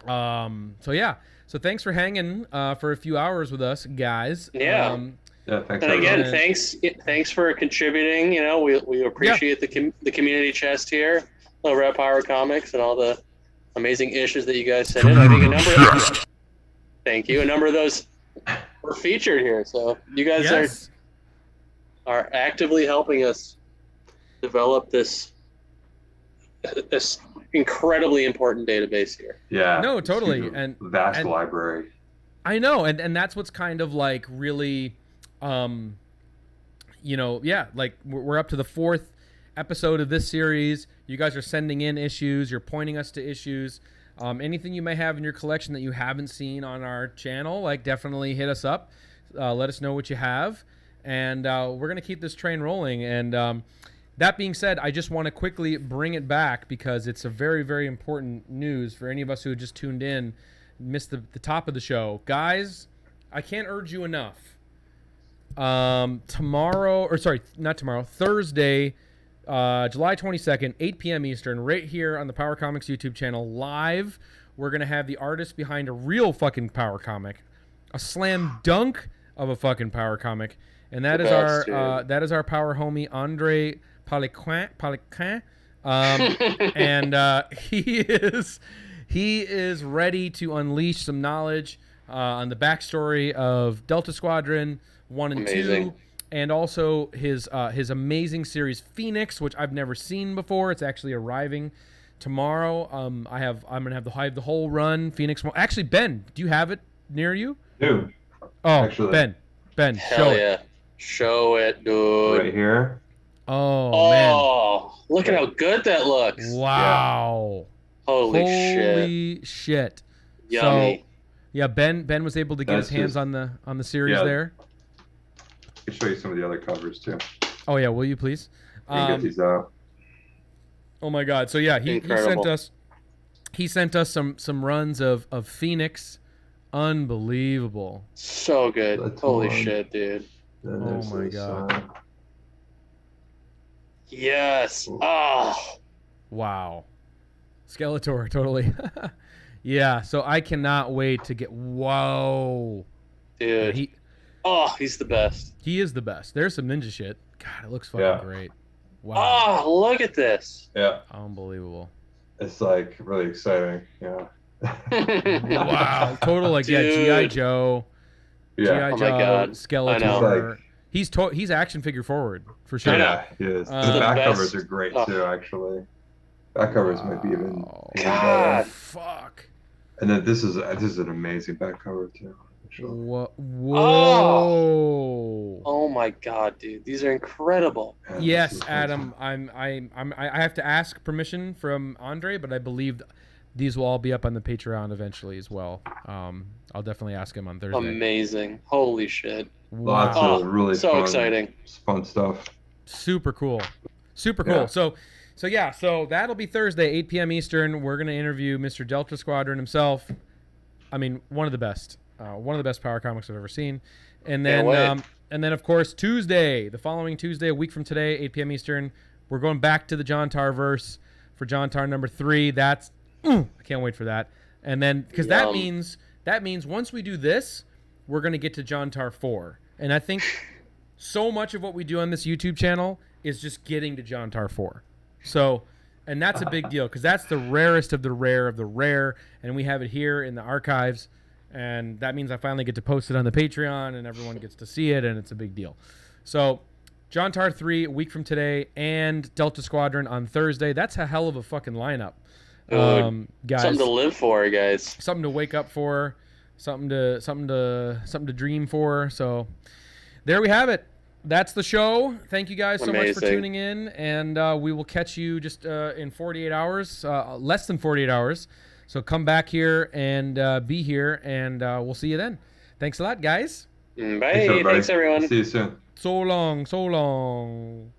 So yeah. So thanks for hanging for a few hours with us, guys. Yeah. Yeah, thanks. And again, everyone. thanks for contributing. You know, we appreciate the community chest here over at Power Comics and all the amazing issues that you guys sent in. I think a number of those were featured here. So you guys are actively helping us develop this incredibly important database here. Yeah. No, totally. Huge, And vast library. I know, and that's what's kind of like really, like we're up to the 4th episode of this series. You guys are sending in issues. You're pointing us to issues. Anything you may have in your collection that you haven't seen on our channel, like definitely hit us up. Let us know what you have, and we're gonna keep this train rolling. And that being said, I just want to quickly bring it back because it's a very, very important news for any of us who just tuned in, missed the top of the show. Guys, I can't urge you enough. Thursday, July 22nd, 8 p.m. Eastern, right here on the Power Comics YouTube channel, live. We're going to have the artist behind a real fucking Power Comic, a slam dunk of a fucking Power Comic, and that is our power homie, Andre Paliquin. And he is ready to unleash some knowledge on the backstory of Delta Squadron 1 and 2, and also his amazing series Phoenix, which I've never seen before. It's actually arriving tomorrow. I'm gonna have the whole run Phoenix. Actually, Ben, do you have it near you? Dude. Oh, actually. Ben, Show it, dude. Right here. Oh man. Look at how good that looks. Wow. Yeah. Holy shit. Yummy. So, yeah, Ben was able to get his hands on the series there. I can show you some of the other covers too. Oh yeah, will you please? Get these out. Oh my God. So yeah, he sent us some runs of Phoenix. Unbelievable. So good. Holy shit, dude. Oh my God. Yes. Oh. Wow. Skeletor, totally. Yeah, so I cannot wait to get... Whoa. Dude. He's the best. He is the best. There's some ninja shit. God, it looks fucking great. Wow. Oh, look at this. Yeah. Unbelievable. It's like really exciting. Yeah. Wow. Total like, G.I. Joe. Yeah. G.I. Joe, Skeletor. He's action figure forward for sure. Yeah, he is. The back covers are great too, actually. Back covers might be even better. Fuck. And then this is an amazing back cover too. Whoa. Oh my God, dude. These are incredible. Yeah, yes, Adam. I have to ask permission from Andre, but I believe these will all be up on the Patreon eventually as well. I'll definitely ask him on Thursday. Amazing. Holy shit. Wow. Lots of really exciting. Fun stuff. Super cool. Yeah. So that'll be Thursday, 8 p.m. Eastern. We're going to interview Mr. Delta Squadron himself. I mean, one of the best Power Comics I've ever seen. And then of course, Tuesday, the following Tuesday, a week from today, 8 p.m. Eastern, we're going back to the John Tar verse for John Tar number 3. That's I can't wait for that. And then because that means once we do this, we're going to get to John Tar 4. And I think so much of what we do on this YouTube channel is just getting to John Tar 4. So, and that's a big deal because that's the rarest of the rare, and we have it here in the archives, and that means I finally get to post it on the Patreon, and everyone gets to see it, and it's a big deal. So, John Tar 3 a week from today, and Delta Squadron on Thursday. That's a hell of a fucking lineup, guys. Something to live for, guys. Something to wake up for. Something to dream for. So there we have it. That's the show. Thank you guys so much for tuning in, and we will catch you just in 48 hours, less than 48 hours. So come back here and be here, and we'll see you then. Thanks a lot, guys. Bye. Thanks everyone. See you soon. So long.